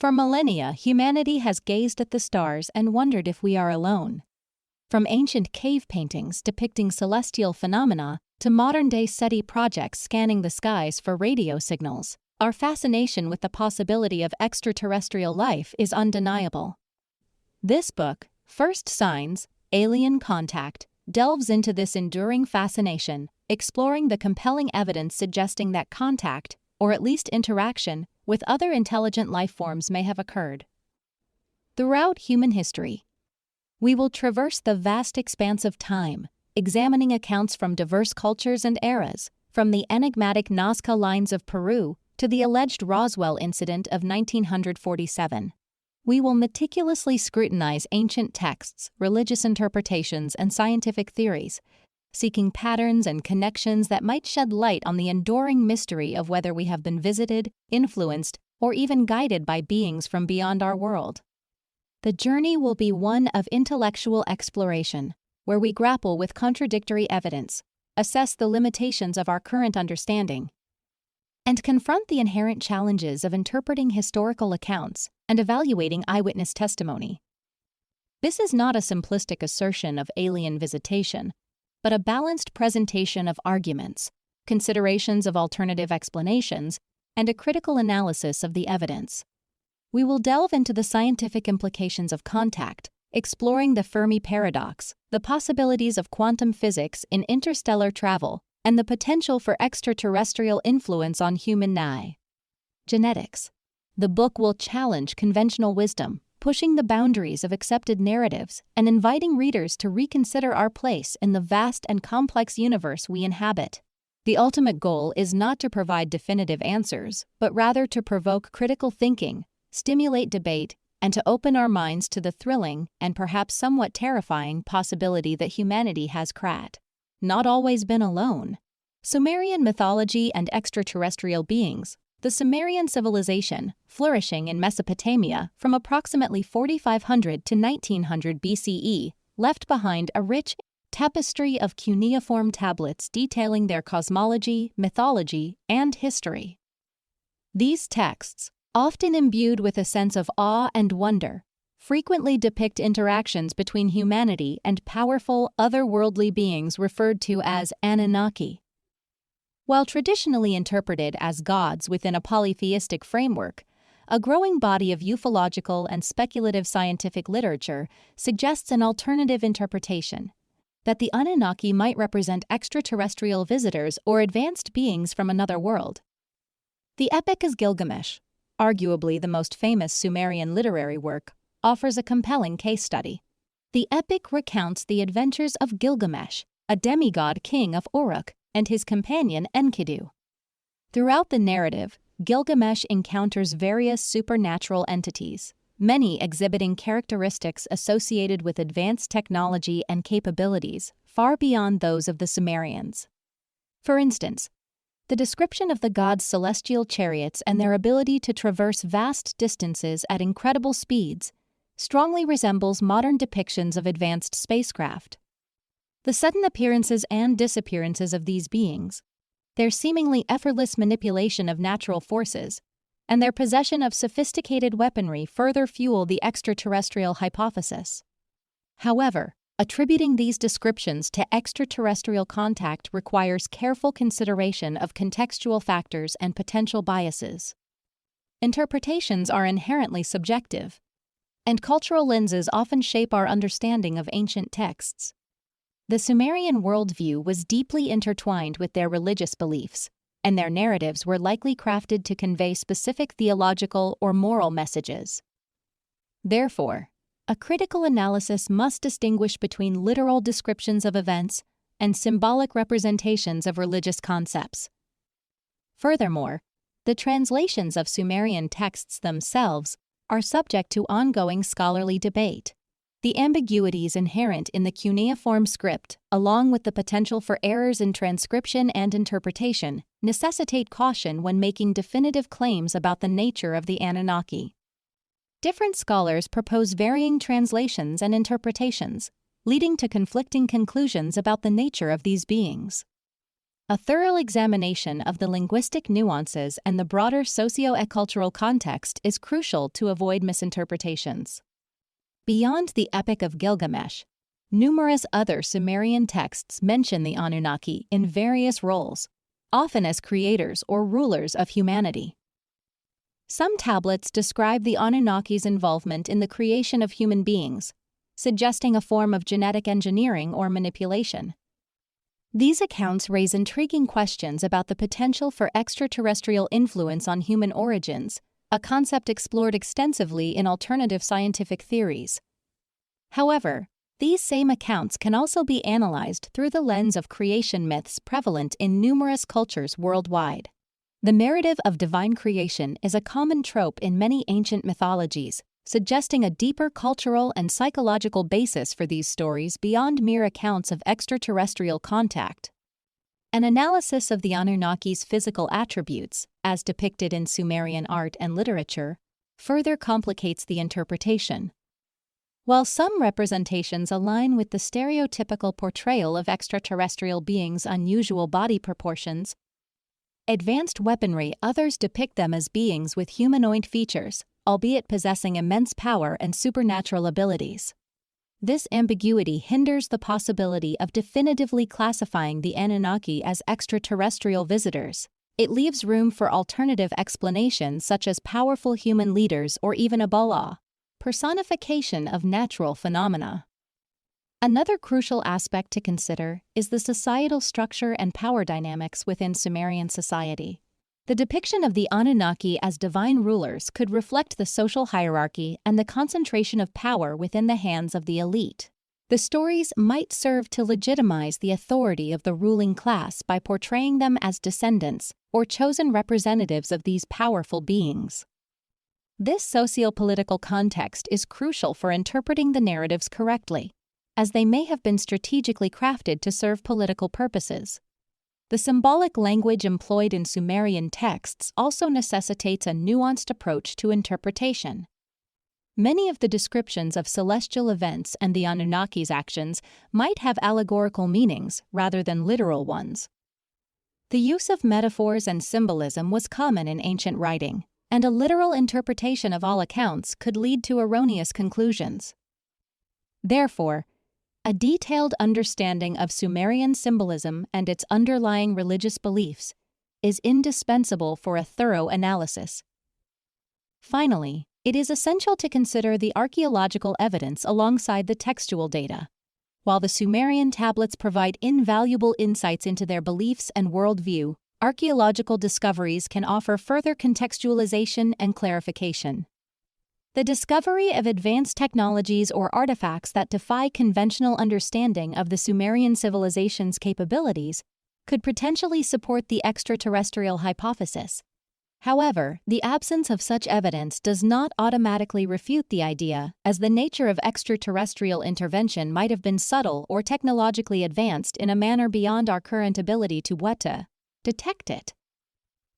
For millennia, humanity has gazed at the stars and wondered if we are alone. From ancient cave paintings depicting celestial phenomena to modern-day SETI projects scanning the skies for radio signals, our fascination with the possibility of extraterrestrial life is undeniable. This book, First Signs, Alien Contact, delves into this enduring fascination, exploring the compelling evidence suggesting that contact, or at least interaction, with other intelligent life forms may have occurred. Throughout human history, we will traverse the vast expanse of time, examining accounts from diverse cultures and eras, from the enigmatic Nazca lines of Peru to the alleged Roswell incident of 1947. We will meticulously scrutinize ancient texts, religious interpretations, and scientific theories, seeking patterns and connections that might shed light on the enduring mystery of whether we have been visited, influenced, or even guided by beings from beyond our world. The journey will be one of intellectual exploration, where we grapple with contradictory evidence, assess the limitations of our current understanding, and confront the inherent challenges of interpreting historical accounts and evaluating eyewitness testimony. This is not a simplistic assertion of alien visitation, but a balanced presentation of arguments, considerations of alternative explanations, and a critical analysis of the evidence. We will delve into the scientific implications of contact, exploring the Fermi paradox, the possibilities of quantum physics in interstellar travel, and the potential for extraterrestrial influence on human genetics. The book will challenge conventional wisdom, pushing the boundaries of accepted narratives and inviting readers to reconsider our place in the vast and complex universe we inhabit. The ultimate goal is not to provide definitive answers, but rather to provoke critical thinking, stimulate debate, and to open our minds to the thrilling and perhaps somewhat terrifying possibility that humanity has not always been alone. Sumerian mythology and extraterrestrial beings. The Sumerian civilization, flourishing in Mesopotamia from approximately 4500 to 1900 BCE, left behind a rich tapestry of cuneiform tablets detailing their cosmology, mythology, and history. These texts, often imbued with a sense of awe and wonder, frequently depict interactions between humanity and powerful otherworldly beings referred to as Anunnaki. While traditionally interpreted as gods within a polytheistic framework, a growing body of ufological and speculative scientific literature suggests an alternative interpretation, that the Anunnaki might represent extraterrestrial visitors or advanced beings from another world. The Epic of Gilgamesh, arguably the most famous Sumerian literary work, offers a compelling case study. The epic recounts the adventures of Gilgamesh, a demigod king of Uruk, and his companion Enkidu. Throughout the narrative, Gilgamesh encounters various supernatural entities, many exhibiting characteristics associated with advanced technology and capabilities far beyond those of the Sumerians. For instance, the description of the gods' celestial chariots and their ability to traverse vast distances at incredible speeds strongly resembles modern depictions of advanced spacecraft. The sudden appearances and disappearances of these beings, their seemingly effortless manipulation of natural forces, and their possession of sophisticated weaponry further fuel the extraterrestrial hypothesis. However, attributing these descriptions to extraterrestrial contact requires careful consideration of contextual factors and potential biases. Interpretations are inherently subjective, and cultural lenses often shape our understanding of ancient texts. The Sumerian worldview was deeply intertwined with their religious beliefs, and their narratives were likely crafted to convey specific theological or moral messages. Therefore, a critical analysis must distinguish between literal descriptions of events and symbolic representations of religious concepts. Furthermore, the translations of Sumerian texts themselves are subject to ongoing scholarly debate. The ambiguities inherent in the cuneiform script, along with the potential for errors in transcription and interpretation, necessitate caution when making definitive claims about the nature of the Anunnaki. Different scholars propose varying translations and interpretations, leading to conflicting conclusions about the nature of these beings. A thorough examination of the linguistic nuances and the broader socio-cultural context is crucial to avoid misinterpretations. Beyond the Epic of Gilgamesh, numerous other Sumerian texts mention the Anunnaki in various roles, often as creators or rulers of humanity. Some tablets describe the Anunnaki's involvement in the creation of human beings, suggesting a form of genetic engineering or manipulation. These accounts raise intriguing questions about the potential for extraterrestrial influence on human origins, a concept explored extensively in alternative scientific theories. However, these same accounts can also be analyzed through the lens of creation myths prevalent in numerous cultures worldwide. The narrative of divine creation is a common trope in many ancient mythologies, suggesting a deeper cultural and psychological basis for these stories beyond mere accounts of extraterrestrial contact. An analysis of the Anunnaki's physical attributes, as depicted in Sumerian art and literature, further complicates the interpretation. While some representations align with the stereotypical portrayal of extraterrestrial beings' unusual body proportions, advanced weaponry, others depict them as beings with humanoid features, albeit possessing immense power and supernatural abilities. This ambiguity hinders the possibility of definitively classifying the Anunnaki as extraterrestrial visitors. It leaves room for alternative explanations such as powerful human leaders or even a Baal, personification of natural phenomena. Another crucial aspect to consider is the societal structure and power dynamics within Sumerian society. The depiction of the Anunnaki as divine rulers could reflect the social hierarchy and the concentration of power within the hands of the elite. The stories might serve to legitimize the authority of the ruling class by portraying them as descendants or chosen representatives of these powerful beings. This socio-political context is crucial for interpreting the narratives correctly, as they may have been strategically crafted to serve political purposes. The symbolic language employed in Sumerian texts also necessitates a nuanced approach to interpretation. Many of the descriptions of celestial events and the Anunnaki's actions might have allegorical meanings rather than literal ones. The use of metaphors and symbolism was common in ancient writing, and a literal interpretation of all accounts could lead to erroneous conclusions. Therefore, a detailed understanding of Sumerian symbolism and its underlying religious beliefs is indispensable for a thorough analysis. Finally, it is essential to consider the archaeological evidence alongside the textual data. While the Sumerian tablets provide invaluable insights into their beliefs and worldview, archaeological discoveries can offer further contextualization and clarification. The discovery of advanced technologies or artifacts that defy conventional understanding of the Sumerian civilization's capabilities could potentially support the extraterrestrial hypothesis. However, the absence of such evidence does not automatically refute the idea, as the nature of extraterrestrial intervention might have been subtle or technologically advanced in a manner beyond our current ability to detect it.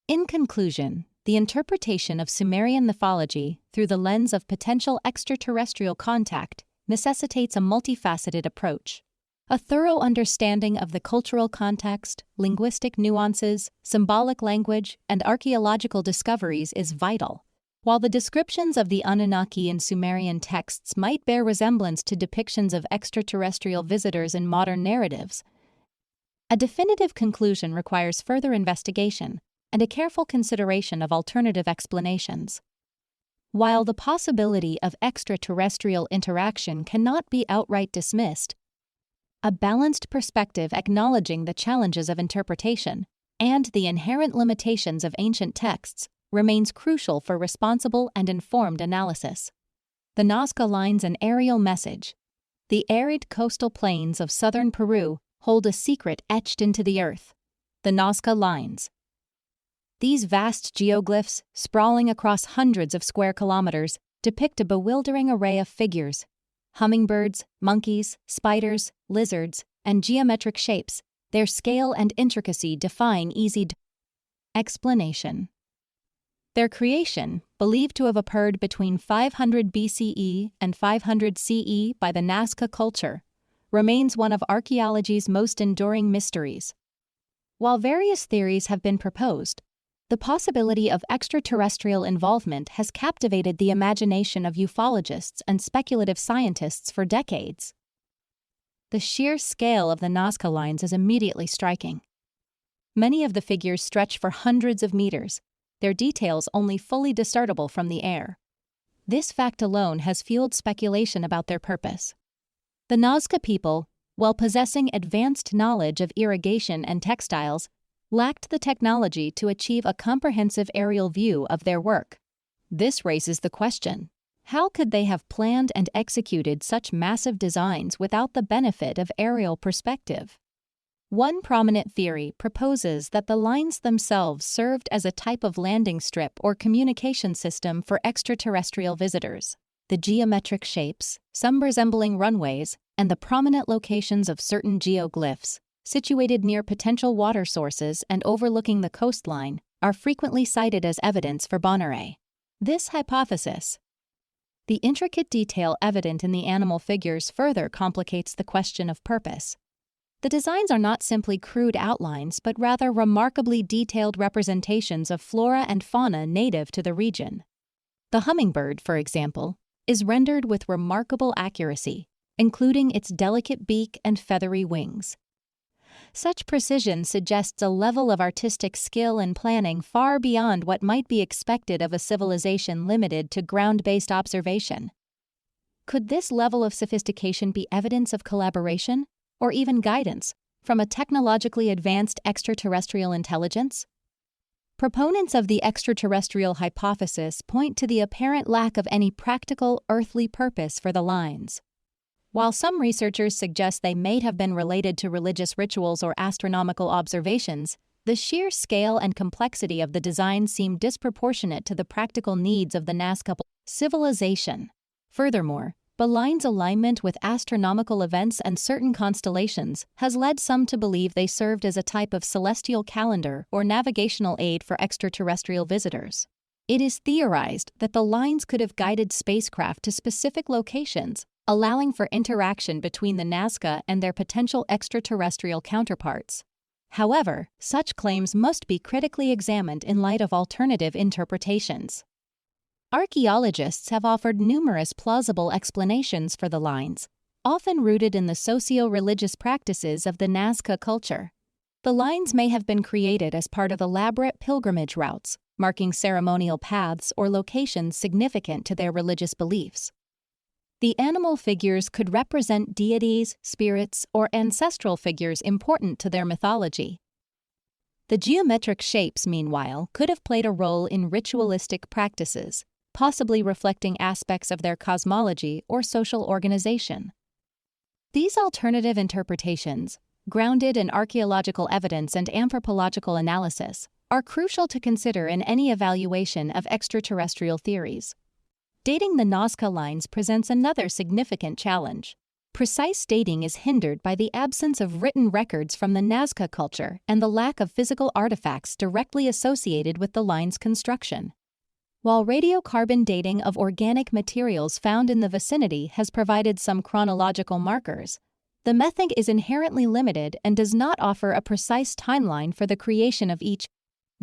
In conclusion, the interpretation of Sumerian mythology through the lens of potential extraterrestrial contact necessitates a multifaceted approach. A thorough understanding of the cultural context, linguistic nuances, symbolic language, and archaeological discoveries is vital. While the descriptions of the Anunnaki in Sumerian texts might bear resemblance to depictions of extraterrestrial visitors in modern narratives, a definitive conclusion requires further investigation and a careful consideration of alternative explanations. While the possibility of extraterrestrial interaction cannot be outright dismissed, a balanced perspective acknowledging the challenges of interpretation and the inherent limitations of ancient texts remains crucial for responsible and informed analysis. The Nazca Line's an aerial message. The arid coastal plains of southern Peru hold a secret etched into the earth. The Nazca Lines. These vast geoglyphs, sprawling across hundreds of square kilometers, depict a bewildering array of figures: hummingbirds, monkeys, spiders, lizards, and geometric shapes, their scale and intricacy defying easy explanation. Their creation, believed to have occurred between 500 BCE and 500 CE by the Nazca culture, remains one of archaeology's most enduring mysteries. While various theories have been proposed, the possibility of extraterrestrial involvement has captivated the imagination of ufologists and speculative scientists for decades. The sheer scale of the Nazca lines is immediately striking. Many of the figures stretch for hundreds of meters, their details only fully discernible from the air. This fact alone has fueled speculation about their purpose. The Nazca people, while possessing advanced knowledge of irrigation and textiles, lacked the technology to achieve a comprehensive aerial view of their work. This raises the question: how could they have planned and executed such massive designs without the benefit of aerial perspective? One prominent theory proposes that the lines themselves served as a type of landing strip or communication system for extraterrestrial visitors. The geometric shapes, some resembling runways, and the prominent locations of certain geoglyphs, situated near potential water sources and overlooking the coastline, are frequently cited as evidence for Bonneray. This hypothesis, the intricate detail evident in the animal figures, further complicates the question of purpose. The designs are not simply crude outlines but rather remarkably detailed representations of flora and fauna native to the region. The hummingbird, for example, is rendered with remarkable accuracy, including its delicate beak and feathery wings. Such precision suggests a level of artistic skill and planning far beyond what might be expected of a civilization limited to ground-based observation. Could this level of sophistication be evidence of collaboration, or even guidance, from a technologically advanced extraterrestrial intelligence? Proponents of the extraterrestrial hypothesis point to the apparent lack of any practical earthly purpose for the lines. While some researchers suggest they may have been related to religious rituals or astronomical observations, the sheer scale and complexity of the design seem disproportionate to the practical needs of the Nazca civilization. Furthermore, the line's alignment with astronomical events and certain constellations has led some to believe they served as a type of celestial calendar or navigational aid for extraterrestrial visitors. It is theorized that the lines could have guided spacecraft to specific locations, allowing for interaction between the Nazca and their potential extraterrestrial counterparts. However, such claims must be critically examined in light of alternative interpretations. Archaeologists have offered numerous plausible explanations for the lines, often rooted in the socio-religious practices of the Nazca culture. The lines may have been created as part of elaborate pilgrimage routes, marking ceremonial paths or locations significant to their religious beliefs. The animal figures could represent deities, spirits, or ancestral figures important to their mythology. The geometric shapes, meanwhile, could have played a role in ritualistic practices, possibly reflecting aspects of their cosmology or social organization. These alternative interpretations, grounded in archaeological evidence and anthropological analysis, are crucial to consider in any evaluation of extraterrestrial theories. Dating the Nazca lines presents another significant challenge. Precise dating is hindered by the absence of written records from the Nazca culture and the lack of physical artifacts directly associated with the line's construction. While radiocarbon dating of organic materials found in the vicinity has provided some chronological markers, the method is inherently limited and does not offer a precise timeline for the creation of each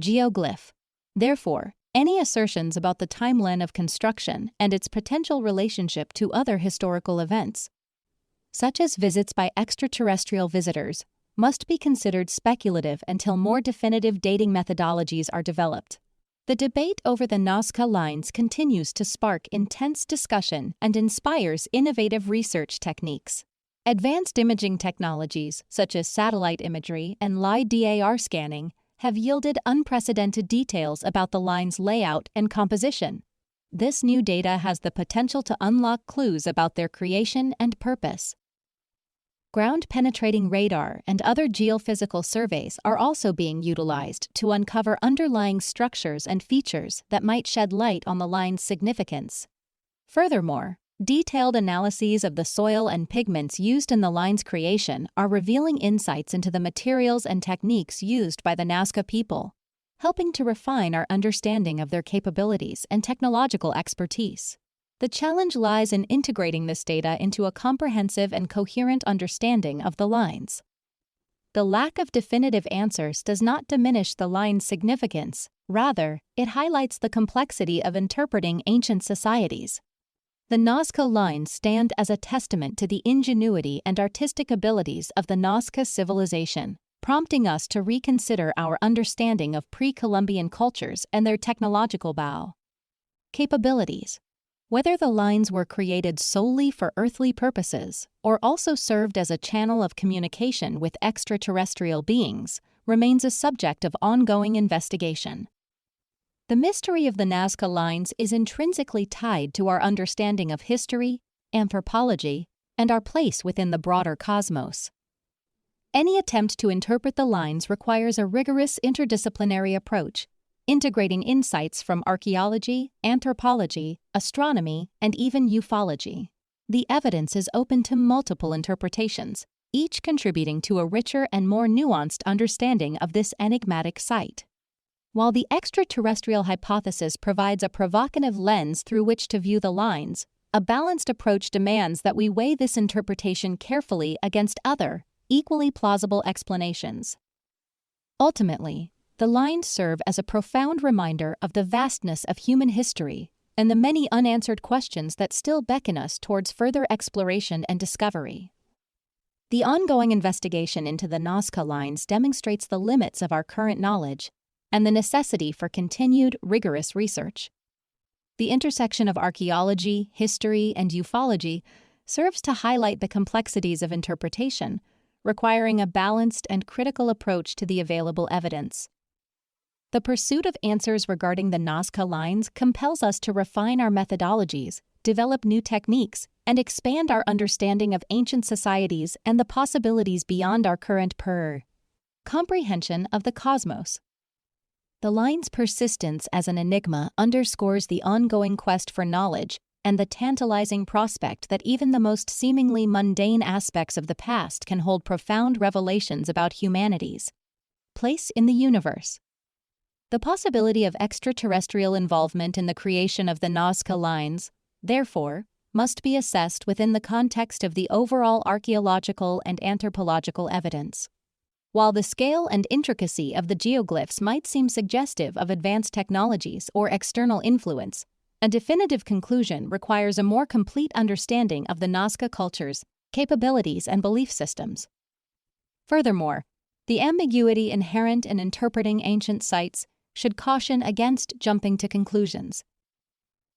geoglyph. Therefore, any assertions about the timeline of construction and its potential relationship to other historical events, such as visits by extraterrestrial visitors, must be considered speculative until more definitive dating methodologies are developed. The debate over the Nazca lines continues to spark intense discussion and inspires innovative research techniques. Advanced imaging technologies, such as satellite imagery and LiDAR scanning, have yielded unprecedented details about the line's layout and composition. This new data has the potential to unlock clues about their creation and purpose. Ground-penetrating radar and other geophysical surveys are also being utilized to uncover underlying structures and features that might shed light on the line's significance. Furthermore, detailed analyses of the soil and pigments used in the line's creation are revealing insights into the materials and techniques used by the Nazca people, helping to refine our understanding of their capabilities and technological expertise. The challenge lies in integrating this data into a comprehensive and coherent understanding of the lines. The lack of definitive answers does not diminish the line's significance. Rather, it highlights the complexity of interpreting ancient societies. The Nazca lines stand as a testament to the ingenuity and artistic abilities of the Nazca civilization, prompting us to reconsider our understanding of pre-Columbian cultures and their technological capabilities. Whether the lines were created solely for earthly purposes or also served as a channel of communication with extraterrestrial beings remains a subject of ongoing investigation. The mystery of the Nazca lines is intrinsically tied to our understanding of history, anthropology, and our place within the broader cosmos. Any attempt to interpret the lines requires a rigorous interdisciplinary approach, integrating insights from archaeology, anthropology, astronomy, and even ufology. The evidence is open to multiple interpretations, each contributing to a richer and more nuanced understanding of this enigmatic site. While the extraterrestrial hypothesis provides a provocative lens through which to view the lines, a balanced approach demands that we weigh this interpretation carefully against other, equally plausible explanations. Ultimately, the lines serve as a profound reminder of the vastness of human history and the many unanswered questions that still beckon us towards further exploration and discovery. The ongoing investigation into the Nazca lines demonstrates the limits of our current knowledge and the necessity for continued, rigorous research. The intersection of archaeology, history, and ufology serves to highlight the complexities of interpretation, requiring a balanced and critical approach to the available evidence. The pursuit of answers regarding the Nazca lines compels us to refine our methodologies, develop new techniques, and expand our understanding of ancient societies and the possibilities beyond our current comprehension of the cosmos. The line's persistence as an enigma underscores the ongoing quest for knowledge and the tantalizing prospect that even the most seemingly mundane aspects of the past can hold profound revelations about humanity's place in the universe. The possibility of extraterrestrial involvement in the creation of the Nazca lines, therefore, must be assessed within the context of the overall archaeological and anthropological evidence. While the scale and intricacy of the geoglyphs might seem suggestive of advanced technologies or external influence, a definitive conclusion requires a more complete understanding of the Nazca culture's capabilities and belief systems. Furthermore, the ambiguity inherent in interpreting ancient sites should caution against jumping to conclusions.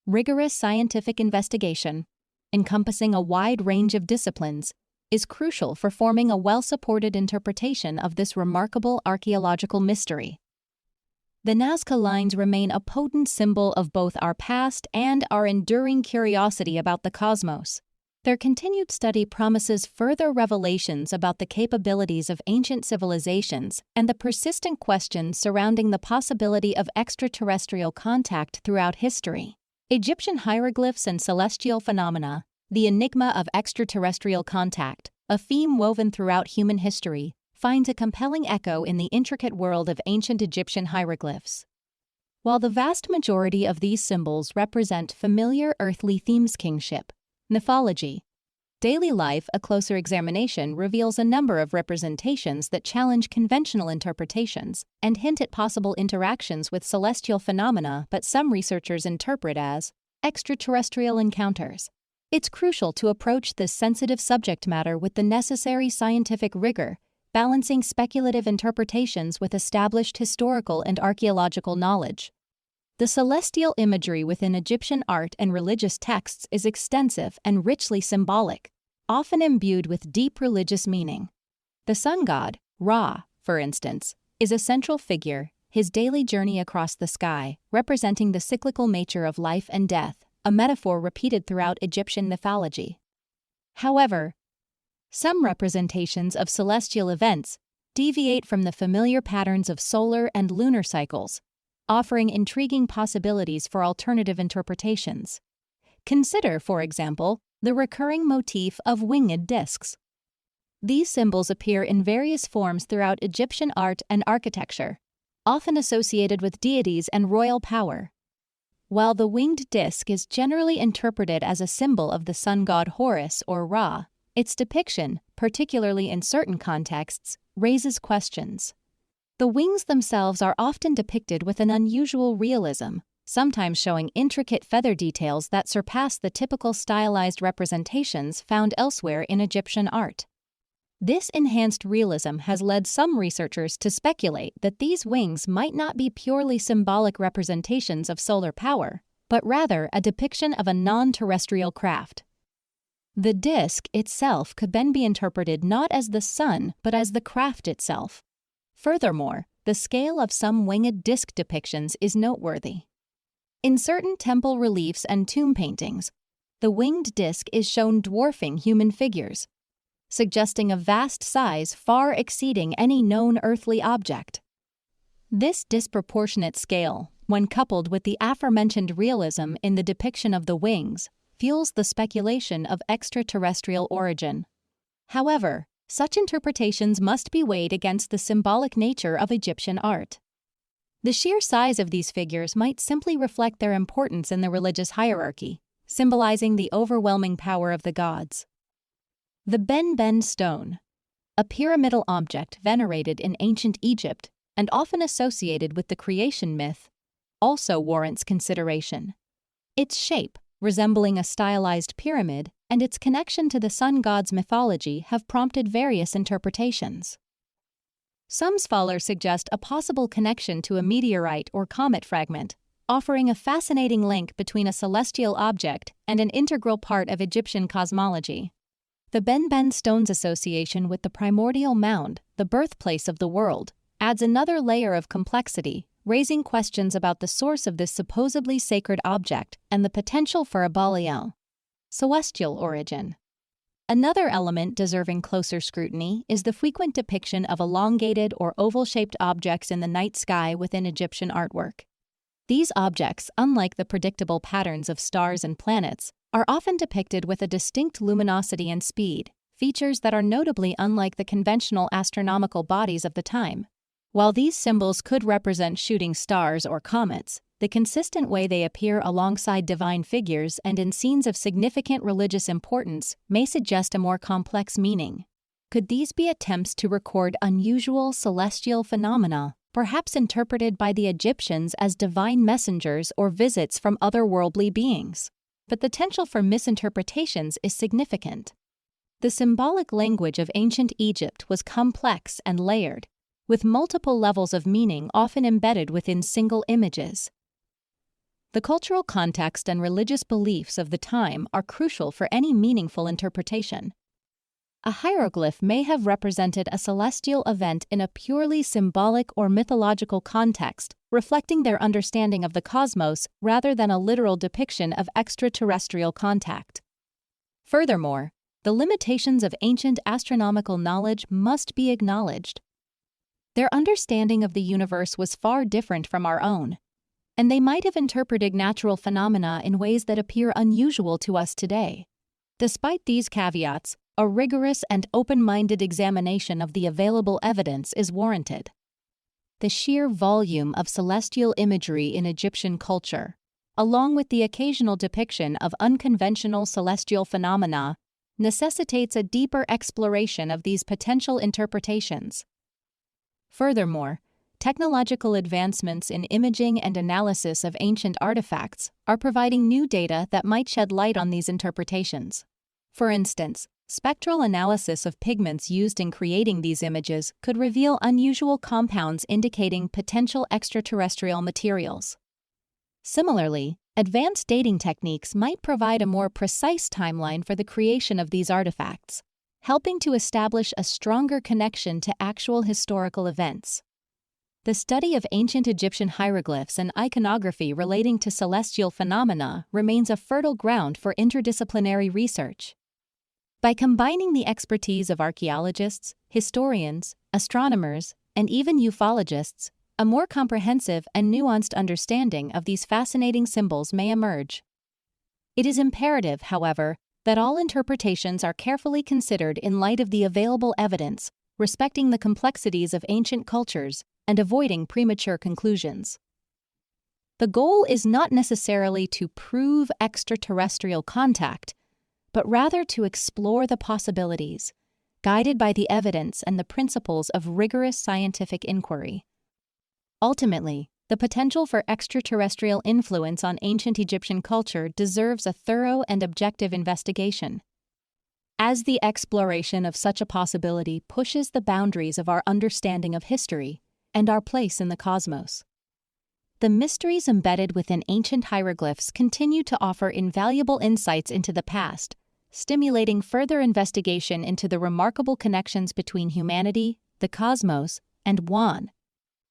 Rigorous scientific investigation, encompassing a wide range of disciplines, is crucial for forming a well-supported interpretation of this remarkable archaeological mystery. The Nazca lines remain a potent symbol of both our past and our enduring curiosity about the cosmos. Their continued study promises further revelations about the capabilities of ancient civilizations and the persistent questions surrounding the possibility of extraterrestrial contact throughout history. Egyptian hieroglyphs and celestial phenomena, the enigma of extraterrestrial contact, a theme woven throughout human history, finds a compelling echo in the intricate world of ancient Egyptian hieroglyphs. While the vast majority of these symbols represent familiar earthly themes, kingship, mythology, daily life, a closer examination reveals a number of representations that challenge conventional interpretations and hint at possible interactions with celestial phenomena that some researchers interpret as extraterrestrial encounters. It's crucial to approach this sensitive subject matter with the necessary scientific rigor, balancing speculative interpretations with established historical and archaeological knowledge. The celestial imagery within Egyptian art and religious texts is extensive and richly symbolic, often imbued with deep religious meaning. The sun god, Ra, for instance, is a central figure, his daily journey across the sky, representing the cyclical nature of life and death, a metaphor repeated throughout Egyptian mythology. However, some representations of celestial events deviate from the familiar patterns of solar and lunar cycles, offering intriguing possibilities for alternative interpretations. Consider, for example, the recurring motif of winged discs. These symbols appear in various forms throughout Egyptian art and architecture, often associated with deities and royal power. While the winged disc is generally interpreted as a symbol of the sun god Horus or Ra, its depiction, particularly in certain contexts, raises questions. The wings themselves are often depicted with an unusual realism, sometimes showing intricate feather details that surpass the typical stylized representations found elsewhere in Egyptian art. This enhanced realism has led some researchers to speculate that these wings might not be purely symbolic representations of solar power, but rather a depiction of a non-terrestrial craft. The disk itself could then be interpreted not as the sun but as the craft itself. Furthermore, the scale of some winged disk depictions is noteworthy. In certain temple reliefs and tomb paintings, the winged disk is shown dwarfing human figures, suggesting a vast size far exceeding any known earthly object. This disproportionate scale, when coupled with the aforementioned realism in the depiction of the wings, fuels the speculation of extraterrestrial origin. However, such interpretations must be weighed against the symbolic nature of Egyptian art. The sheer size of these figures might simply reflect their importance in the religious hierarchy, symbolizing the overwhelming power of the gods. The Ben stone, a pyramidal object venerated in ancient Egypt and often associated with the creation myth, also warrants consideration. Its shape, resembling a stylized pyramid, and its connection to the sun god's mythology have prompted various interpretations. Some scholars suggest a possible connection to a meteorite or comet fragment, offering a fascinating link between a celestial object and an integral part of Egyptian cosmology. The Ben stone's association with the primordial mound, the birthplace of the world, adds another layer of complexity, raising questions about the source of this supposedly sacred object and the potential for a Balial, celestial origin. Another element deserving closer scrutiny is the frequent depiction of elongated or oval-shaped objects in the night sky within Egyptian artwork. These objects, unlike the predictable patterns of stars and planets, are often depicted with a distinct luminosity and speed, features that are notably unlike the conventional astronomical bodies of the time. While these symbols could represent shooting stars or comets, the consistent way they appear alongside divine figures and in scenes of significant religious importance may suggest a more complex meaning. Could these be attempts to record unusual celestial phenomena, perhaps interpreted by the Egyptians as divine messengers or visits from otherworldly beings? But the potential for misinterpretations is significant. The symbolic language of ancient Egypt was complex and layered, with multiple levels of meaning often embedded within single images. The cultural context and religious beliefs of the time are crucial for any meaningful interpretation. A hieroglyph may have represented a celestial event in a purely symbolic or mythological context, reflecting their understanding of the cosmos rather than a literal depiction of extraterrestrial contact. Furthermore, the limitations of ancient astronomical knowledge must be acknowledged. Their understanding of the universe was far different from our own, and they might have interpreted natural phenomena in ways that appear unusual to us today. Despite these caveats, a rigorous and open-minded examination of the available evidence is warranted. The sheer volume of celestial imagery in Egyptian culture, along with the occasional depiction of unconventional celestial phenomena, necessitates a deeper exploration of these potential interpretations. Furthermore, technological advancements in imaging and analysis of ancient artifacts are providing new data that might shed light on these interpretations. For instance, spectral analysis of pigments used in creating these images could reveal unusual compounds indicating potential extraterrestrial materials. Similarly, advanced dating techniques might provide a more precise timeline for the creation of these artifacts, helping to establish a stronger connection to actual historical events. The study of ancient Egyptian hieroglyphs and iconography relating to celestial phenomena remains a fertile ground for interdisciplinary research. By combining the expertise of archaeologists, historians, astronomers, and even ufologists, a more comprehensive and nuanced understanding of these fascinating symbols may emerge. It is imperative, however, that all interpretations are carefully considered in light of the available evidence, respecting the complexities of ancient cultures and avoiding premature conclusions. The goal is not necessarily to prove extraterrestrial contact, but rather to explore the possibilities, guided by the evidence and the principles of rigorous scientific inquiry. Ultimately, the potential for extraterrestrial influence on ancient Egyptian culture deserves a thorough and objective investigation. As the exploration of such a possibility pushes the boundaries of our understanding of history and our place in the cosmos. The mysteries embedded within ancient hieroglyphs continue to offer invaluable insights into the past, stimulating further investigation into the remarkable connections between humanity, the cosmos, and Wan.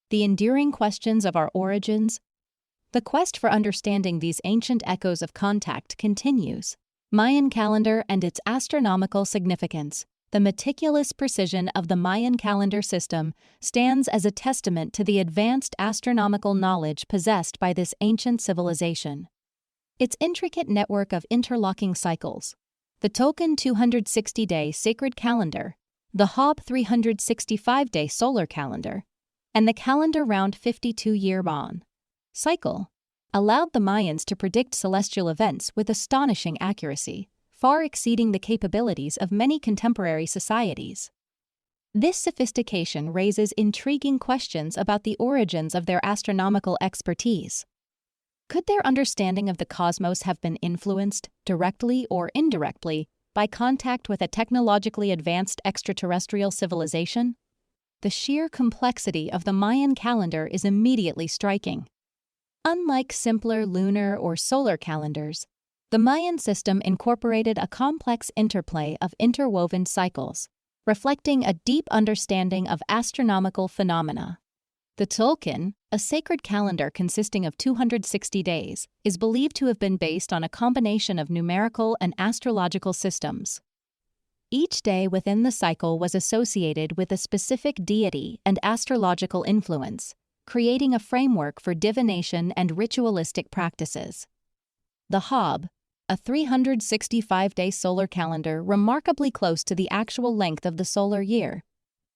The enduring questions of our origins. The quest for understanding these ancient echoes of contact continues. Mayan calendar and its astronomical significance. The meticulous precision of the Mayan calendar system stands as a testament to the advanced astronomical knowledge possessed by this ancient civilization. Its intricate network of interlocking cycles, the Tolkien 260-day sacred calendar, the Hob 365-day solar calendar, and the calendar round 52-year Mon cycle, allowed the Mayans to predict celestial events with astonishing accuracy, far exceeding the capabilities of many contemporary societies. This sophistication raises intriguing questions about the origins of their astronomical expertise. Could their understanding of the cosmos have been influenced, directly or indirectly, by contact with a technologically advanced extraterrestrial civilization? The sheer complexity of the Mayan calendar is immediately striking. Unlike simpler lunar or solar calendars, the Mayan system incorporated a complex interplay of interwoven cycles, reflecting a deep understanding of astronomical phenomena. The Tolkien, a sacred calendar consisting of 260 days, is believed to have been based on a combination of numerical and astrological systems. Each day within the cycle was associated with a specific deity and astrological influence, creating a framework for divination and ritualistic practices. The Hob, a 365-day solar calendar remarkably close to the actual length of the solar year,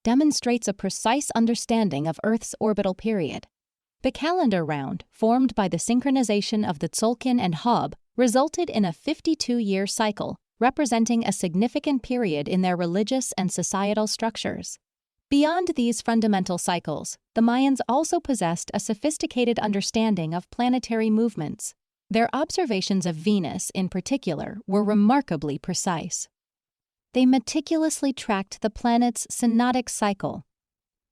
demonstrates a precise understanding of Earth's orbital period. The calendar round, formed by the synchronization of the Tzolk'in and Hob, resulted in a 52-year cycle, representing a significant period in their religious and societal structures. Beyond these fundamental cycles, the Mayans also possessed a sophisticated understanding of planetary movements. Their observations of Venus, in particular, were remarkably precise. They meticulously tracked the planet's synodic cycle,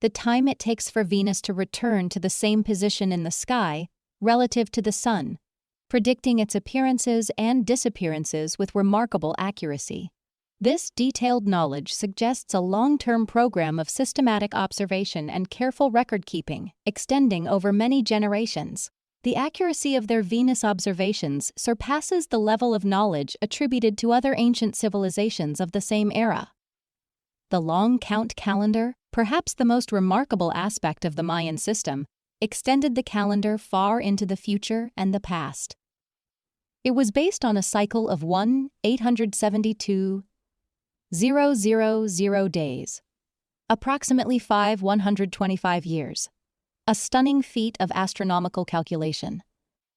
the time it takes for Venus to return to the same position in the sky relative to the Sun, predicting its appearances and disappearances with remarkable accuracy. This detailed knowledge suggests a long-term program of systematic observation and careful record-keeping, extending over many generations. The accuracy of their Venus observations surpasses the level of knowledge attributed to other ancient civilizations of the same era. The long count calendar, perhaps the most remarkable aspect of the Mayan system, extended the calendar far into the future and the past. It was based on a cycle of 1,872,000 days, approximately 125 years. A stunning feat of astronomical calculation.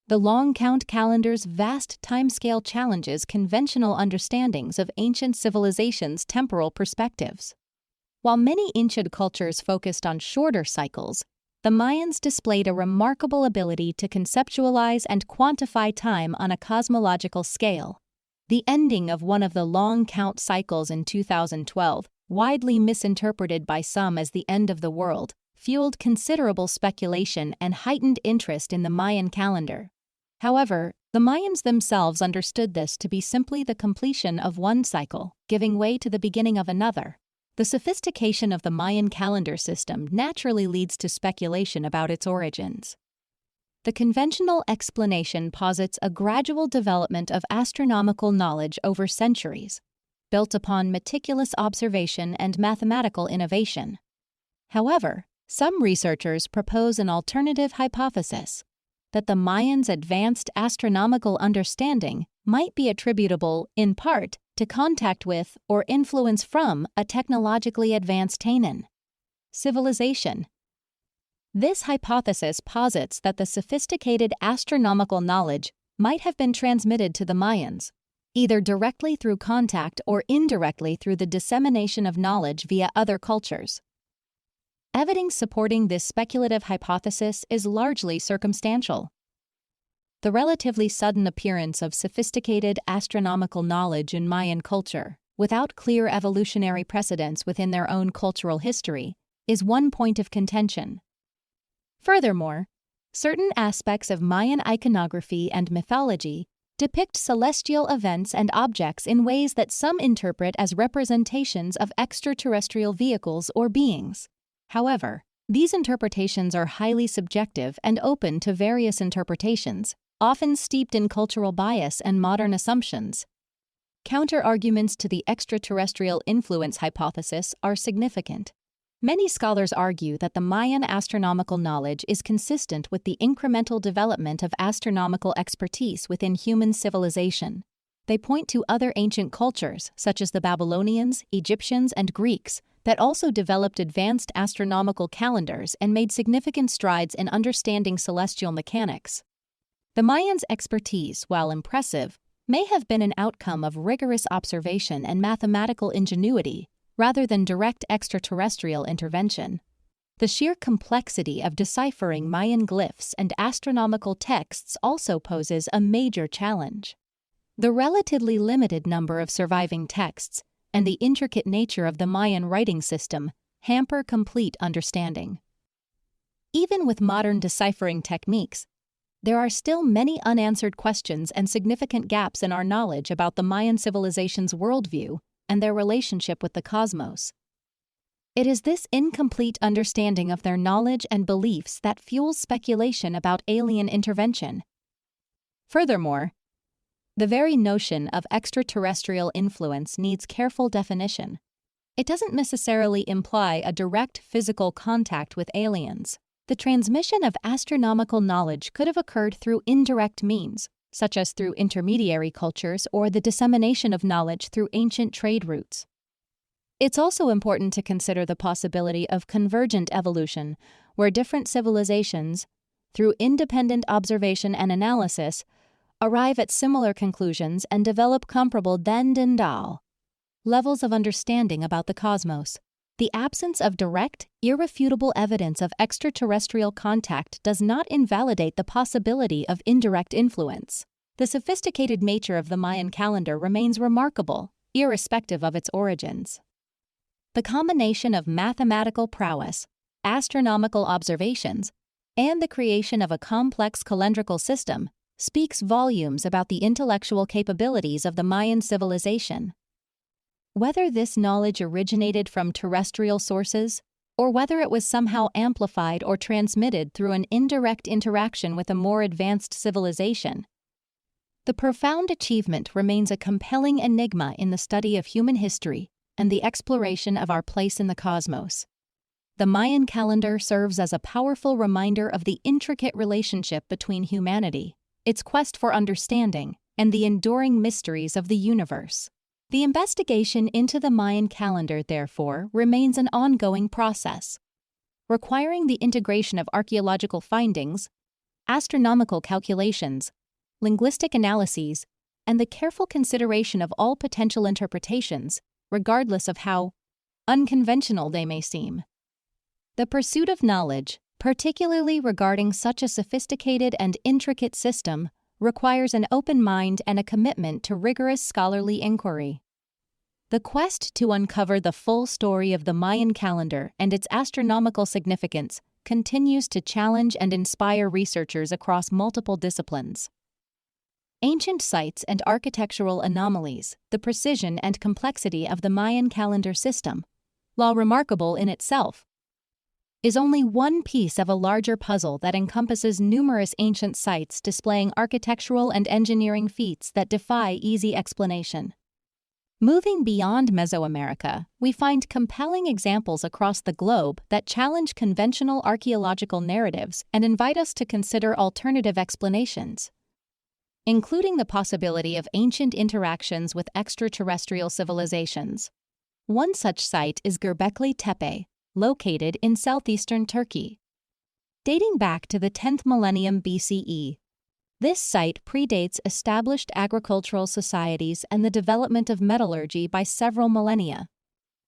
The long count calendar's vast timescale challenges conventional understandings of ancient civilizations' temporal perspectives. While many ancient cultures focused on shorter cycles, the Mayans displayed a remarkable ability to conceptualize and quantify time on a cosmological scale. The ending of one of the long count cycles in 2012, widely misinterpreted by some as the end of the world, fueled considerable speculation and heightened interest in the Mayan calendar. However, the Mayans themselves understood this to be simply the completion of one cycle, giving way to the beginning of another. The sophistication of the Mayan calendar system naturally leads to speculation about its origins. The conventional explanation posits a gradual development of astronomical knowledge over centuries, built upon meticulous observation and mathematical innovation. However, some researchers propose an alternative hypothesis, that the Mayans' advanced astronomical understanding might be attributable, in part, to contact with or influence from a technologically advanced Canaan civilization. This hypothesis posits that the sophisticated astronomical knowledge might have been transmitted to the Mayans, either directly through contact or indirectly through the dissemination of knowledge via other cultures. Evidence supporting this speculative hypothesis is largely circumstantial. The relatively sudden appearance of sophisticated astronomical knowledge in Mayan culture, without clear evolutionary precedents within their own cultural history, is one point of contention. Furthermore, certain aspects of Mayan iconography and mythology depict celestial events and objects in ways that some interpret as representations of extraterrestrial vehicles or beings. However, these interpretations are highly subjective and open to various interpretations, often steeped in cultural bias and modern assumptions. Counter-arguments to the extraterrestrial influence hypothesis are significant. Many scholars argue that the Mayan astronomical knowledge is consistent with the incremental development of astronomical expertise within human civilization. They point to other ancient cultures, such as the Babylonians, Egyptians, and Greeks, that also developed advanced astronomical calendars and made significant strides in understanding celestial mechanics. The Mayans' expertise, while impressive, may have been an outcome of rigorous observation and mathematical ingenuity, rather than direct extraterrestrial intervention. The sheer complexity of deciphering Mayan glyphs and astronomical texts also poses a major challenge. The relatively limited number of surviving texts and the intricate nature of the Mayan writing system hamper complete understanding. Even with modern deciphering techniques, there are still many unanswered questions and significant gaps in our knowledge about the Mayan civilization's worldview and their relationship with the cosmos. It is this incomplete understanding of their knowledge and beliefs that fuels speculation about alien intervention. Furthermore, the very notion of extraterrestrial influence needs careful definition. It doesn't necessarily imply a direct physical contact with aliens. The transmission of astronomical knowledge could have occurred through indirect means, such as through intermediary cultures or the dissemination of knowledge through ancient trade routes. It's also important to consider the possibility of convergent evolution, where different civilizations, through independent observation and analysis, arrive at similar conclusions and develop comparable dan-din-dal levels of understanding about the cosmos. The absence of direct, irrefutable evidence of extraterrestrial contact does not invalidate the possibility of indirect influence. The sophisticated nature of the Mayan calendar remains remarkable, irrespective of its origins. The combination of mathematical prowess, astronomical observations, and the creation of a complex calendrical system speaks volumes about the intellectual capabilities of the Mayan civilization. Whether this knowledge originated from terrestrial sources, or whether it was somehow amplified or transmitted through an indirect interaction with a more advanced civilization, the profound achievement remains a compelling enigma in the study of human history and the exploration of our place in the cosmos. The Mayan calendar serves as a powerful reminder of the intricate relationship between humanity, its quest for understanding, and the enduring mysteries of the universe. The investigation into the Mayan calendar, therefore, remains an ongoing process, requiring the integration of archaeological findings, astronomical calculations, linguistic analyses, and the careful consideration of all potential interpretations, regardless of how unconventional they may seem. The pursuit of knowledge, particularly regarding such a sophisticated and intricate system, requires an open mind and a commitment to rigorous scholarly inquiry. The quest to uncover the full story of the Mayan calendar and its astronomical significance continues to challenge and inspire researchers across multiple disciplines. Ancient sites and architectural anomalies, the precision and complexity of the Mayan calendar system, while remarkable in itself, is only one piece of a larger puzzle that encompasses numerous ancient sites displaying architectural and engineering feats that defy easy explanation. Moving beyond Mesoamerica, we find compelling examples across the globe that challenge conventional archaeological narratives and invite us to consider alternative explanations, including the possibility of ancient interactions with extraterrestrial civilizations. One such site is Göbekli Tepe, located in southeastern Turkey. Dating back to the 10th millennium BCE, This site predates established agricultural societies and the development of metallurgy by several millennia.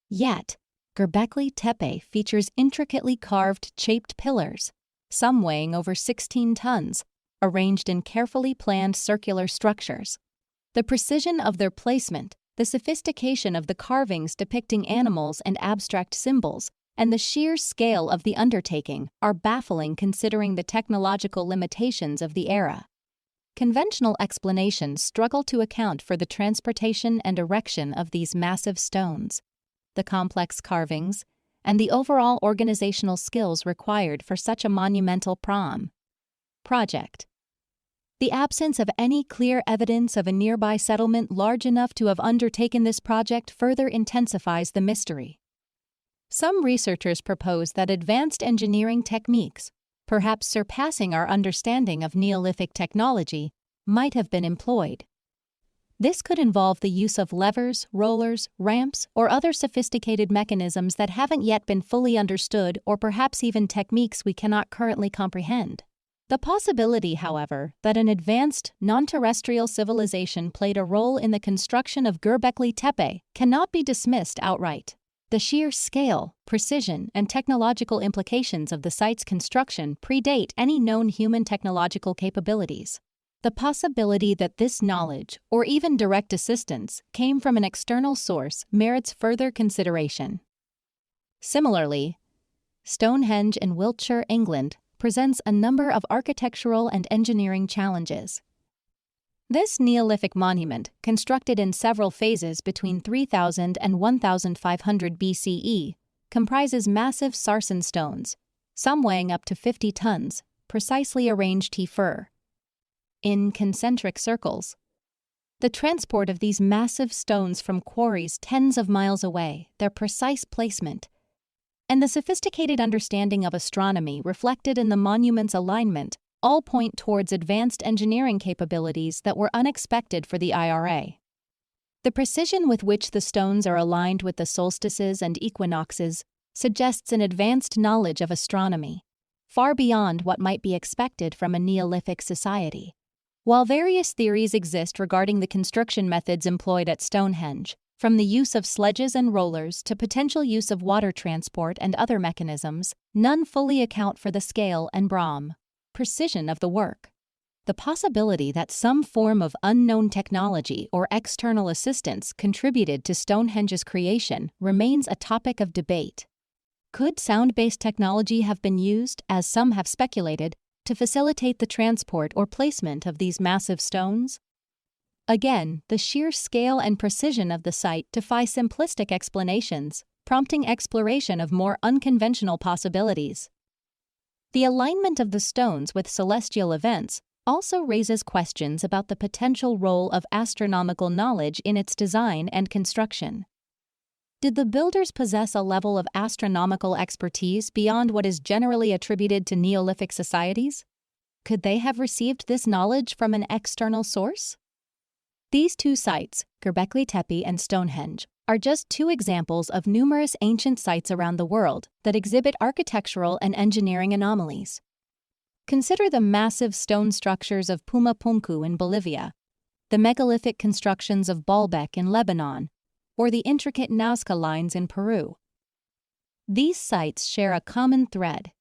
Yet, Göbekli Tepe features intricately carved shaped pillars, some weighing over 16 tons, arranged in carefully planned circular structures. The precision of their placement, the sophistication of the carvings depicting animals and abstract symbols, and the sheer scale of the undertaking are baffling considering the technological limitations of the era. Conventional explanations struggle to account for the transportation and erection of these massive stones, the complex carvings, and the overall organizational skills required for such a monumental project. The absence of any clear evidence of a nearby settlement large enough to have undertaken this project further intensifies the mystery. Some researchers propose that advanced engineering techniques, perhaps surpassing our understanding of Neolithic technology, might have been employed. This could involve the use of levers, rollers, ramps, or other sophisticated mechanisms that haven't yet been fully understood, or perhaps even techniques we cannot currently comprehend. The possibility, however, that an advanced, non-terrestrial civilization played a role in the construction of Göbekli Tepe cannot be dismissed outright. The sheer scale, precision, and technological implications of the site's construction predate any known human technological capabilities. The possibility that this knowledge, or even direct assistance, came from an external source merits further consideration. Similarly, Stonehenge in Wiltshire, England, presents a number of architectural and engineering challenges. This Neolithic monument, constructed in several phases between 3000 and 1500 BCE, comprises massive sarsen stones, some weighing up to 50 tons, precisely arranged in concentric circles. The transport of these massive stones from quarries tens of miles away, their precise placement, and the sophisticated understanding of astronomy reflected in the monument's alignment all point towards advanced engineering capabilities that were unexpected for the IRA. The precision with which the stones are aligned with the solstices and equinoxes suggests an advanced knowledge of astronomy, far beyond what might be expected from a Neolithic society. While various theories exist regarding the construction methods employed at Stonehenge, from the use of sledges and rollers to potential use of water transport and other mechanisms, none fully account for the scale and precision of the work. The possibility that some form of unknown technology or external assistance contributed to Stonehenge's creation remains a topic of debate. Could sound-based technology have been used, as some have speculated, to facilitate the transport or placement of these massive stones? Again, the sheer scale and precision of the site defy simplistic explanations, prompting exploration of more unconventional possibilities. The alignment of the stones with celestial events also raises questions about the potential role of astronomical knowledge in its design and construction. Did the builders possess a level of astronomical expertise beyond what is generally attributed to Neolithic societies? Could they have received this knowledge from an external source? These two sites, Göbekli Tepe and Stonehenge, are just two examples of numerous ancient sites around the world that exhibit architectural and engineering anomalies. Consider the massive stone structures of Pumapunku in Bolivia, the megalithic constructions of Baalbek in Lebanon, or the intricate Nazca lines in Peru. These sites share a common thread: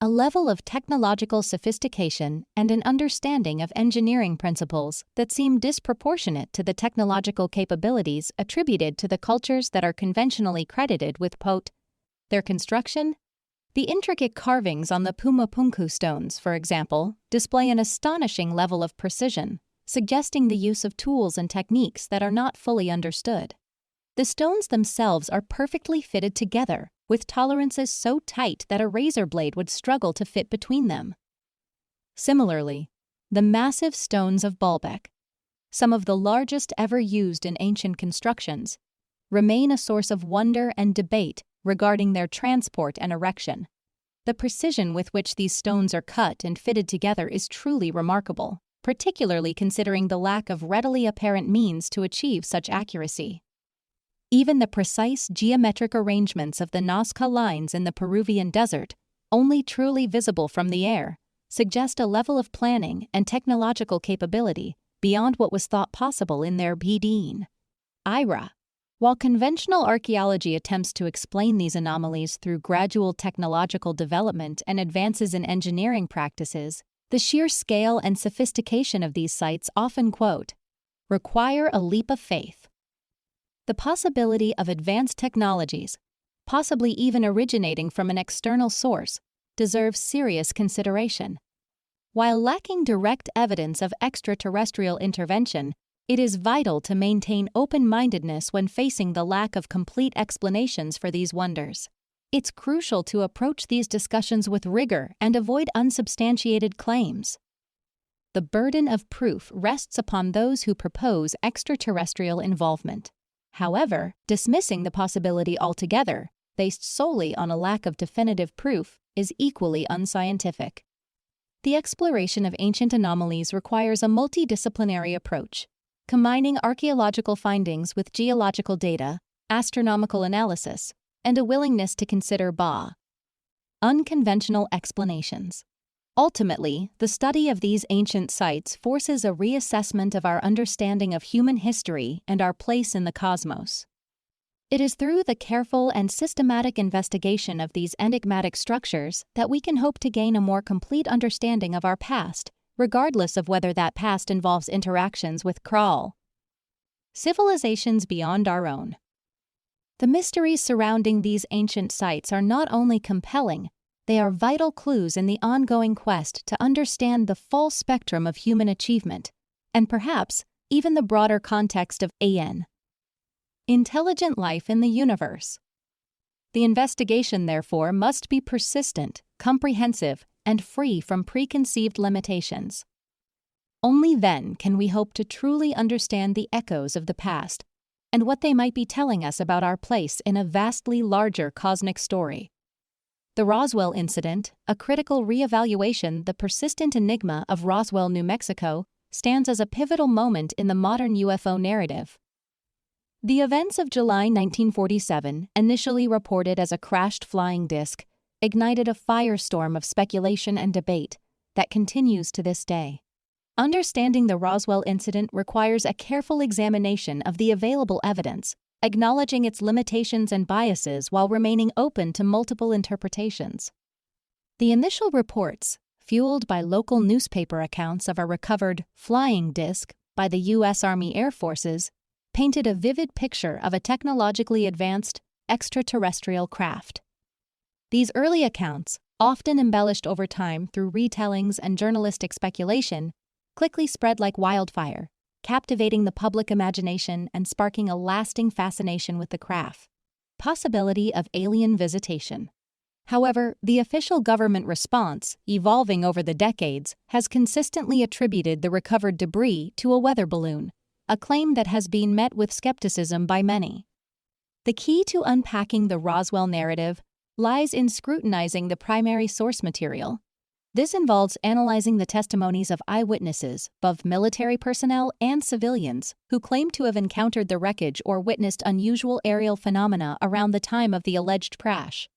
a level of technological sophistication and an understanding of engineering principles that seem disproportionate to the technological capabilities attributed to the cultures that are conventionally credited with their construction. The intricate carvings on the Pumapunku stones, for example, display an astonishing level of precision, suggesting the use of tools and techniques that are not fully understood. The stones themselves are perfectly fitted together, with tolerances so tight that a razor blade would struggle to fit between them. Similarly, the massive stones of Baalbek, some of the largest ever used in ancient constructions, remain a source of wonder and debate regarding their transport and erection. The precision with which these stones are cut and fitted together is truly remarkable, particularly considering the lack of readily apparent means to achieve such accuracy. Even the precise geometric arrangements of the Nazca lines in the Peruvian desert, only truly visible from the air, suggest a level of planning and technological capability beyond what was thought possible in their era. While conventional archaeology attempts to explain these anomalies through gradual technological development and advances in engineering practices, the sheer scale and sophistication of these sites often, require a leap of faith. The possibility of advanced technologies, possibly even originating from an external source, deserves serious consideration. While lacking direct evidence of extraterrestrial intervention, it is vital to maintain open-mindedness when facing the lack of complete explanations for these wonders. It's crucial to approach these discussions with rigor and avoid unsubstantiated claims. The burden of proof rests upon those who propose extraterrestrial involvement. However, dismissing the possibility altogether, based solely on a lack of definitive proof, is equally unscientific. The exploration of ancient anomalies requires a multidisciplinary approach, combining archaeological findings with geological data, astronomical analysis, and a willingness to consider unconventional explanations. Ultimately, the study of these ancient sites forces a reassessment of our understanding of human history and our place in the cosmos. It is through the careful and systematic investigation of these enigmatic structures that we can hope to gain a more complete understanding of our past, regardless of whether that past involves interactions with civilizations beyond our own. The mysteries surrounding these ancient sites are not only compelling, they are vital clues in the ongoing quest to understand the full spectrum of human achievement, and perhaps even the broader context of intelligent life in the universe. The investigation, therefore, must be persistent, comprehensive, and free from preconceived limitations. Only then can we hope to truly understand the echoes of the past and what they might be telling us about our place in a vastly larger cosmic story. The Roswell incident, a critical re-evaluation, the persistent enigma of Roswell, New Mexico, stands as a pivotal moment in the modern UFO narrative. The events of July 1947, initially reported as a crashed flying disc, ignited a firestorm of speculation and debate that continues to this day. Understanding the Roswell incident requires a careful examination of the available evidence, acknowledging its limitations and biases while remaining open to multiple interpretations. The initial reports, fueled by local newspaper accounts of a recovered flying disc by the U.S. Army Air Forces, painted a vivid picture of a technologically advanced extraterrestrial craft. These early accounts, often embellished over time through retellings and journalistic speculation, quickly spread like wildfire, captivating the public imagination and sparking a lasting fascination with the craft. Possibility of alien visitation. However, the official government response, evolving over the decades, has consistently attributed the recovered debris to a weather balloon, a claim that has been met with skepticism by many. The key to unpacking the Roswell narrative lies in scrutinizing the primary source material. This involves analyzing the testimonies of eyewitnesses, both military personnel and civilians, who claim to have encountered the wreckage or witnessed unusual aerial phenomena around the time of the alleged crash.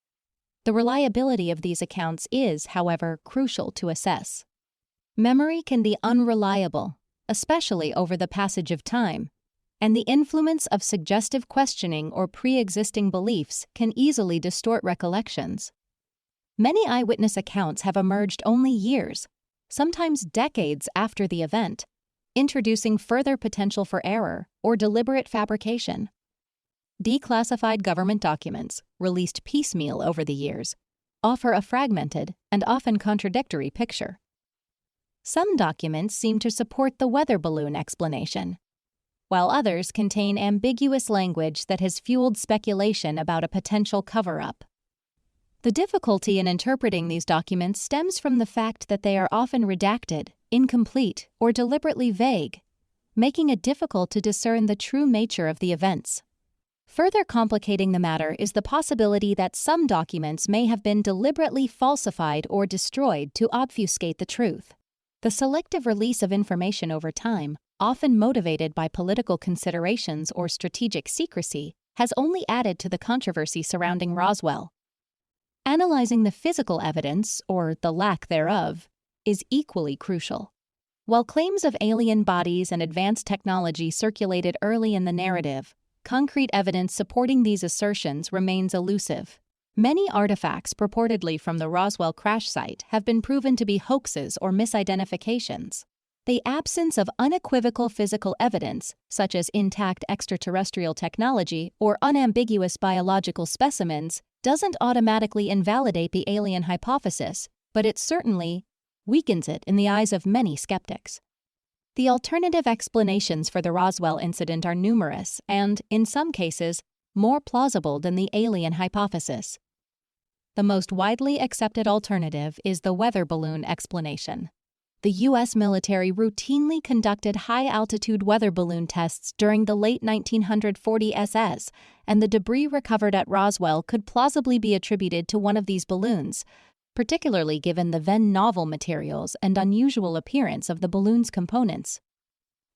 The reliability of these accounts is, however, crucial to assess. Memory can be unreliable, especially over the passage of time, and the influence of suggestive questioning or pre-existing beliefs can easily distort recollections. Many eyewitness accounts have emerged only years, sometimes decades after the event, introducing further potential for error or deliberate fabrication. Declassified government documents, released piecemeal over the years, offer a fragmented and often contradictory picture. Some documents seem to support the weather balloon explanation, while others contain ambiguous language that has fueled speculation about a potential cover-up. The difficulty in interpreting these documents stems from the fact that they are often redacted, incomplete, or deliberately vague, making it difficult to discern the true nature of the events. Further complicating the matter is the possibility that some documents may have been deliberately falsified or destroyed to obfuscate the truth. The selective release of information over time, often motivated by political considerations or strategic secrecy, has only added to the controversy surrounding Roswell. Analyzing the physical evidence, or the lack thereof, is equally crucial. While claims of alien bodies and advanced technology circulated early in the narrative, concrete evidence supporting these assertions remains elusive. Many artifacts purportedly from the Roswell crash site have been proven to be hoaxes or misidentifications. The absence of unequivocal physical evidence, such as intact extraterrestrial technology or unambiguous biological specimens, doesn't automatically invalidate the alien hypothesis, but it certainly weakens it in the eyes of many skeptics. The alternative explanations for the Roswell incident are numerous and, in some cases, more plausible than the alien hypothesis. The most widely accepted alternative is the weather balloon explanation. The U.S. military routinely conducted high-altitude weather balloon tests during the late 1940s, and the debris recovered at Roswell could plausibly be attributed to one of these balloons, particularly given the then novel materials and unusual appearance of the balloon's components.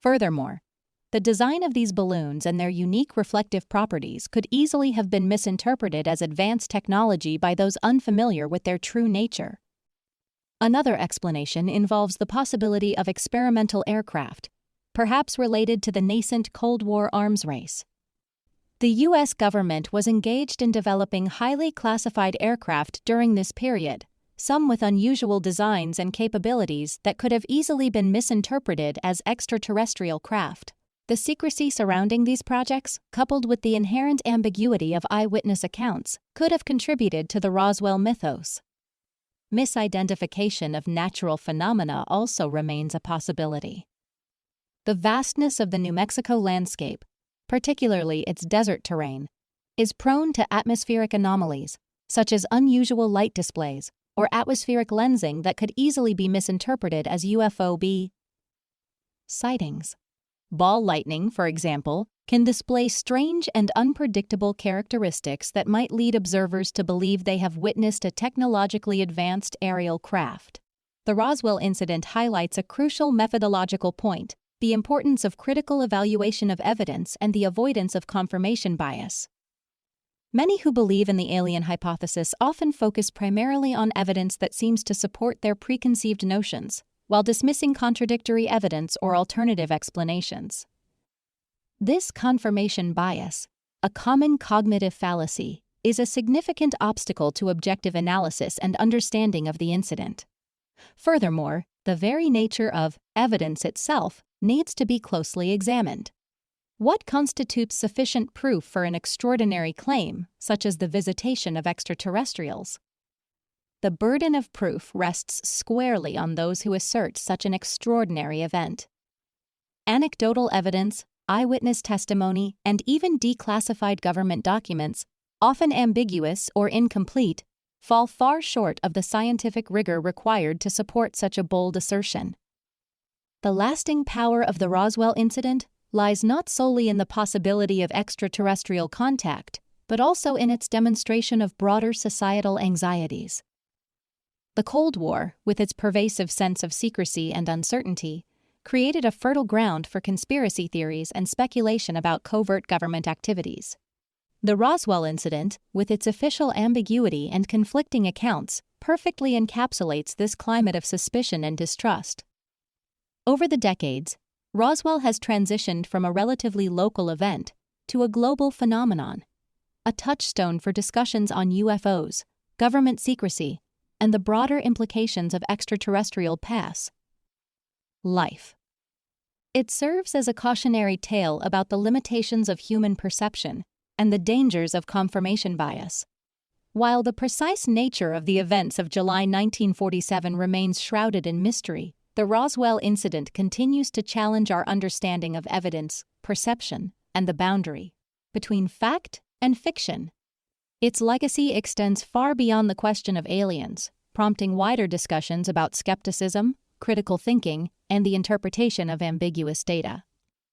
Furthermore, the design of these balloons and their unique reflective properties could easily have been misinterpreted as advanced technology by those unfamiliar with their true nature. Another explanation involves the possibility of experimental aircraft, perhaps related to the nascent Cold War arms race. The U.S. government was engaged in developing highly classified aircraft during this period, some with unusual designs and capabilities that could have easily been misinterpreted as extraterrestrial craft. The secrecy surrounding these projects, coupled with the inherent ambiguity of eyewitness accounts, could have contributed to the Roswell mythos. Misidentification of natural phenomena also remains a possibility. The vastness of the New Mexico landscape, particularly its desert terrain, is prone to atmospheric anomalies, such as unusual light displays or atmospheric lensing that could easily be misinterpreted as UFO sightings. Ball lightning, for example, can display strange and unpredictable characteristics that might lead observers to believe they have witnessed a technologically advanced aerial craft. The Roswell incident highlights a crucial methodological point: the importance of critical evaluation of evidence and the avoidance of confirmation bias. Many who believe in the alien hypothesis often focus primarily on evidence that seems to support their preconceived notions, while dismissing contradictory evidence or alternative explanations. This confirmation bias, a common cognitive fallacy, is a significant obstacle to objective analysis and understanding of the incident. Furthermore, the very nature of evidence itself needs to be closely examined. What constitutes sufficient proof for an extraordinary claim, such as the visitation of extraterrestrials? The burden of proof rests squarely on those who assert such an extraordinary event. Anecdotal evidence, eyewitness testimony, and even declassified government documents, often ambiguous or incomplete, fall far short of the scientific rigor required to support such a bold assertion. The lasting power of the Roswell incident lies not solely in the possibility of extraterrestrial contact, but also in its demonstration of broader societal anxieties. The Cold War, with its pervasive sense of secrecy and uncertainty, created a fertile ground for conspiracy theories and speculation about covert government activities. The Roswell incident, with its official ambiguity and conflicting accounts, perfectly encapsulates this climate of suspicion and distrust. Over the decades, Roswell has transitioned from a relatively local event to a global phenomenon, a touchstone for discussions on UFOs, government secrecy, and the broader implications of extraterrestrial life. It serves as a cautionary tale about the limitations of human perception and the dangers of confirmation bias. While the precise nature of the events of July 1947 remains shrouded in mystery, the Roswell incident continues to challenge our understanding of evidence, perception, and the boundary between fact and fiction. Its legacy extends far beyond the question of aliens, prompting wider discussions about skepticism, critical thinking, and the interpretation of ambiguous data.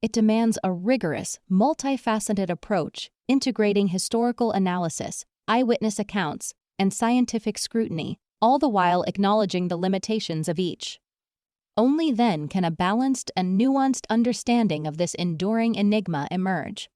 It demands a rigorous, multifaceted approach, integrating historical analysis, eyewitness accounts, and scientific scrutiny, all the while acknowledging the limitations of each. Only then can a balanced and nuanced understanding of this enduring enigma emerge.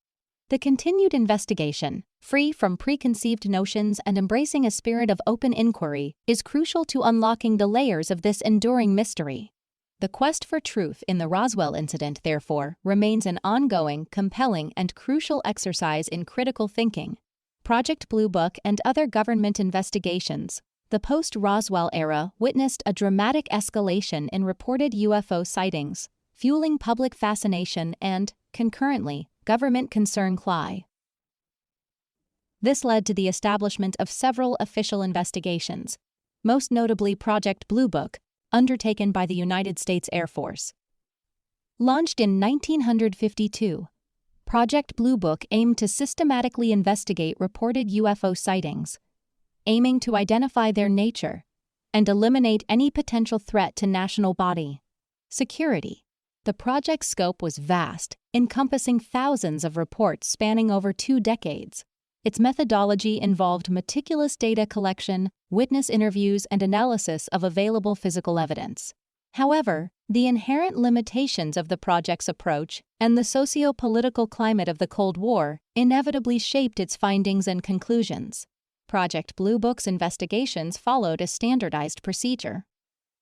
The continued investigation, free from preconceived notions and embracing a spirit of open inquiry, is crucial to unlocking the layers of this enduring mystery. The quest for truth in the Roswell incident, therefore, remains an ongoing, compelling, and crucial exercise in critical thinking. Project Blue Book and other government investigations. The post-Roswell era witnessed a dramatic escalation in reported UFO sightings, fueling public fascination and, concurrently, government concern. This led to the establishment of several official investigations, most notably Project Blue Book, undertaken by the United States Air Force. Launched in 1952, Project Blue Book aimed to systematically investigate reported UFO sightings, aiming to identify their nature and eliminate any potential threat to national security. The project's scope was vast, encompassing thousands of reports spanning over 2 decades. Its methodology involved meticulous data collection, witness interviews, and analysis of available physical evidence. However, the inherent limitations of the project's approach and the socio-political climate of the Cold War inevitably shaped its findings and conclusions. Project Blue Book's investigations followed a standardized procedure.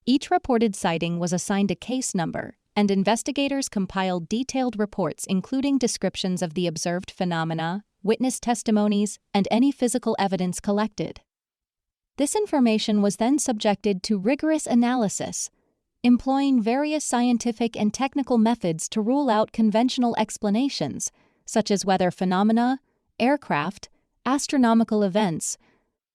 Each reported sighting was assigned a case number, and investigators compiled detailed reports including descriptions of the observed phenomena, witness testimonies, and any physical evidence collected. This information was then subjected to rigorous analysis, employing various scientific and technical methods to rule out conventional explanations, such as weather phenomena, aircraft, astronomical events,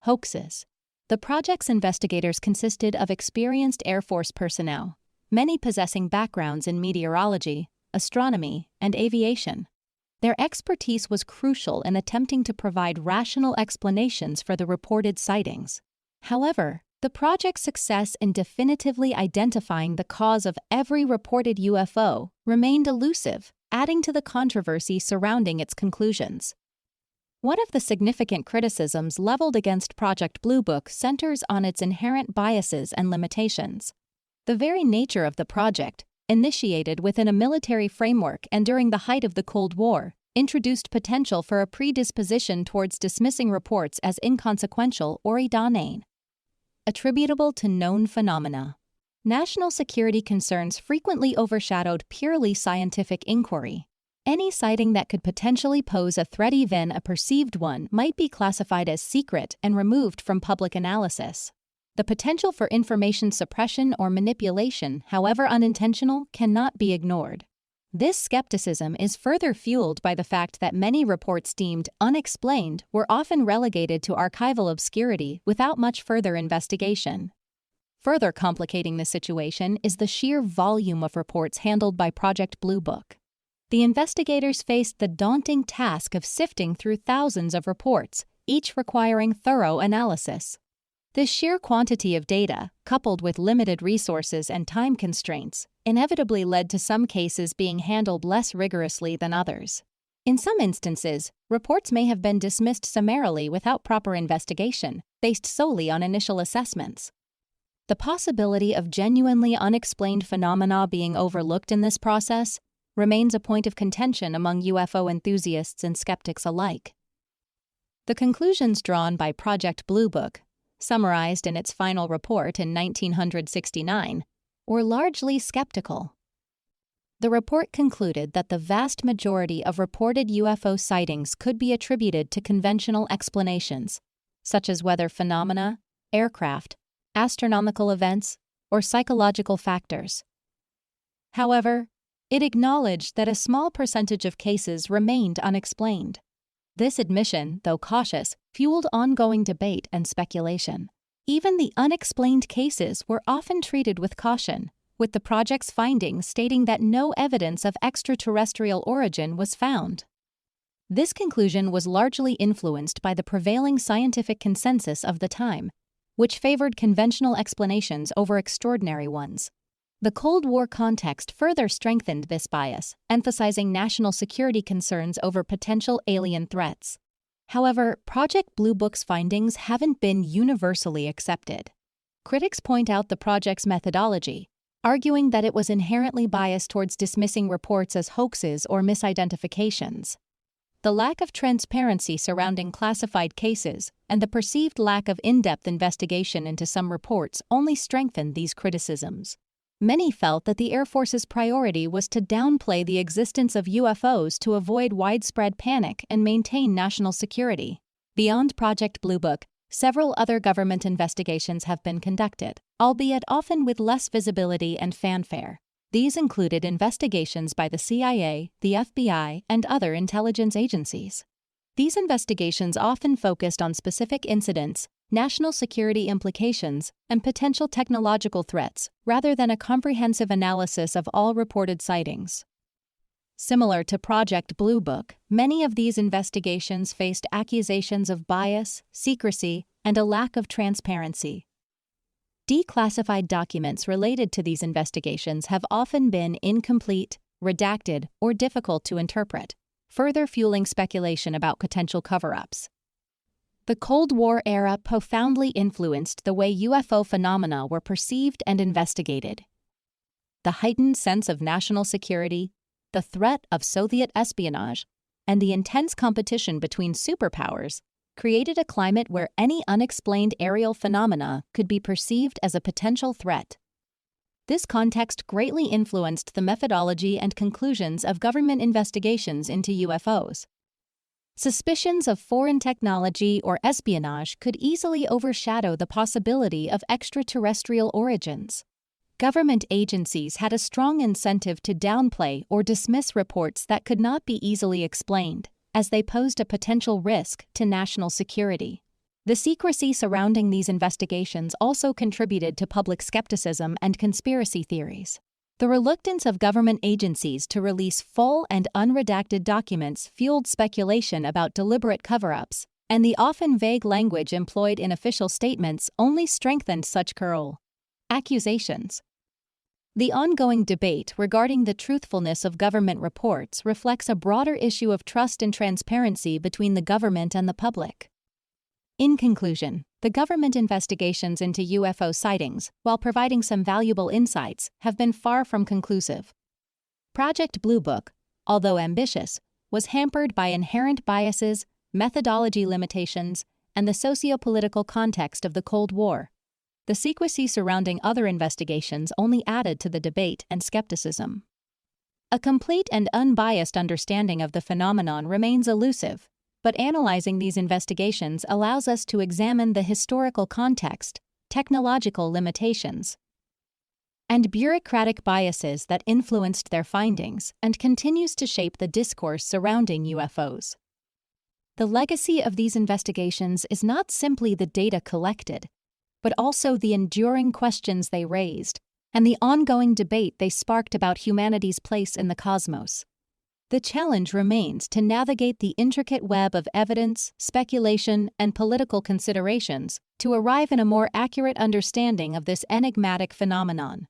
hoaxes. The project's investigators consisted of experienced Air Force personnel, many possessing backgrounds in meteorology, astronomy, and aviation. Their expertise was crucial in attempting to provide rational explanations for the reported sightings. However, the project's success in definitively identifying the cause of every reported UFO remained elusive, adding to the controversy surrounding its conclusions. One of the significant criticisms leveled against Project Blue Book centers on its inherent biases and limitations. The very nature of the project, initiated within a military framework and during the height of the Cold War, introduced potential for a predisposition towards dismissing reports as inconsequential or daunting. Attributable to known phenomena. National security concerns frequently overshadowed purely scientific inquiry. Any sighting that could potentially pose a threat, even a perceived one, might be classified as secret and removed from public analysis. The potential for information suppression or manipulation, however unintentional, cannot be ignored. This skepticism is further fueled by the fact that many reports deemed unexplained were often relegated to archival obscurity without much further investigation. Further complicating the situation is the sheer volume of reports handled by Project Blue Book. The investigators faced the daunting task of sifting through thousands of reports, each requiring thorough analysis. This sheer quantity of data, coupled with limited resources and time constraints, inevitably led to some cases being handled less rigorously than others. In some instances, reports may have been dismissed summarily without proper investigation, based solely on initial assessments. The possibility of genuinely unexplained phenomena being overlooked in this process remains a point of contention among UFO enthusiasts and skeptics alike. The conclusions drawn by Project Blue Book, summarized in its final report in 1969, were largely skeptical. The report concluded that the vast majority of reported UFO sightings could be attributed to conventional explanations, such as weather phenomena, aircraft, astronomical events, or psychological factors. However, it acknowledged that a small percentage of cases remained unexplained. This admission, though cautious, fueled ongoing debate and speculation. Even the unexplained cases were often treated with caution, with the project's findings stating that no evidence of extraterrestrial origin was found. This conclusion was largely influenced by the prevailing scientific consensus of the time, which favored conventional explanations over extraordinary ones. The Cold War context further strengthened this bias, emphasizing national security concerns over potential alien threats. However, Project Blue Book's findings haven't been universally accepted. Critics point out the project's methodology, arguing that it was inherently biased towards dismissing reports as hoaxes or misidentifications. The lack of transparency surrounding classified cases and the perceived lack of in-depth investigation into some reports only strengthened these criticisms. Many felt that the Air Force's priority was to downplay the existence of UFOs to avoid widespread panic and maintain national security. Beyond Project Blue Book, several other government investigations have been conducted, albeit often with less visibility and fanfare. These included investigations by the CIA, the FBI, and other intelligence agencies. These investigations often focused on specific incidents, national security implications, and potential technological threats, rather than a comprehensive analysis of all reported sightings. Similar to Project Blue Book, many of these investigations faced accusations of bias, secrecy, and a lack of transparency. Declassified documents related to these investigations have often been incomplete, redacted, or difficult to interpret, further fueling speculation about potential cover-ups. The Cold War era profoundly influenced the way UFO phenomena were perceived and investigated. The heightened sense of national security, the threat of Soviet espionage, and the intense competition between superpowers created a climate where any unexplained aerial phenomena could be perceived as a potential threat. This context greatly influenced the methodology and conclusions of government investigations into UFOs. Suspicions of foreign technology or espionage could easily overshadow the possibility of extraterrestrial origins. Government agencies had a strong incentive to downplay or dismiss reports that could not be easily explained, as they posed a potential risk to national security. The secrecy surrounding these investigations also contributed to public skepticism and conspiracy theories. The reluctance of government agencies to release full and unredacted documents fueled speculation about deliberate cover-ups, and the often vague language employed in official statements only strengthened such accusations. The ongoing debate regarding the truthfulness of government reports reflects a broader issue of trust and transparency between the government and the public. In conclusion, the government investigations into UFO sightings, while providing some valuable insights, have been far from conclusive. Project Blue Book, although ambitious, was hampered by inherent biases, methodology limitations, and the socio-political context of the Cold War. The secrecy surrounding other investigations only added to the debate and skepticism. A complete and unbiased understanding of the phenomenon remains elusive, but analyzing these investigations allows us to examine the historical context, technological limitations, and bureaucratic biases that influenced their findings and continues to shape the discourse surrounding UFOs. The legacy of these investigations is not simply the data collected, but also the enduring questions they raised and the ongoing debate they sparked about humanity's place in the cosmos. The challenge remains to navigate the intricate web of evidence, speculation, and political considerations to arrive in a more accurate understanding of this enigmatic phenomenon.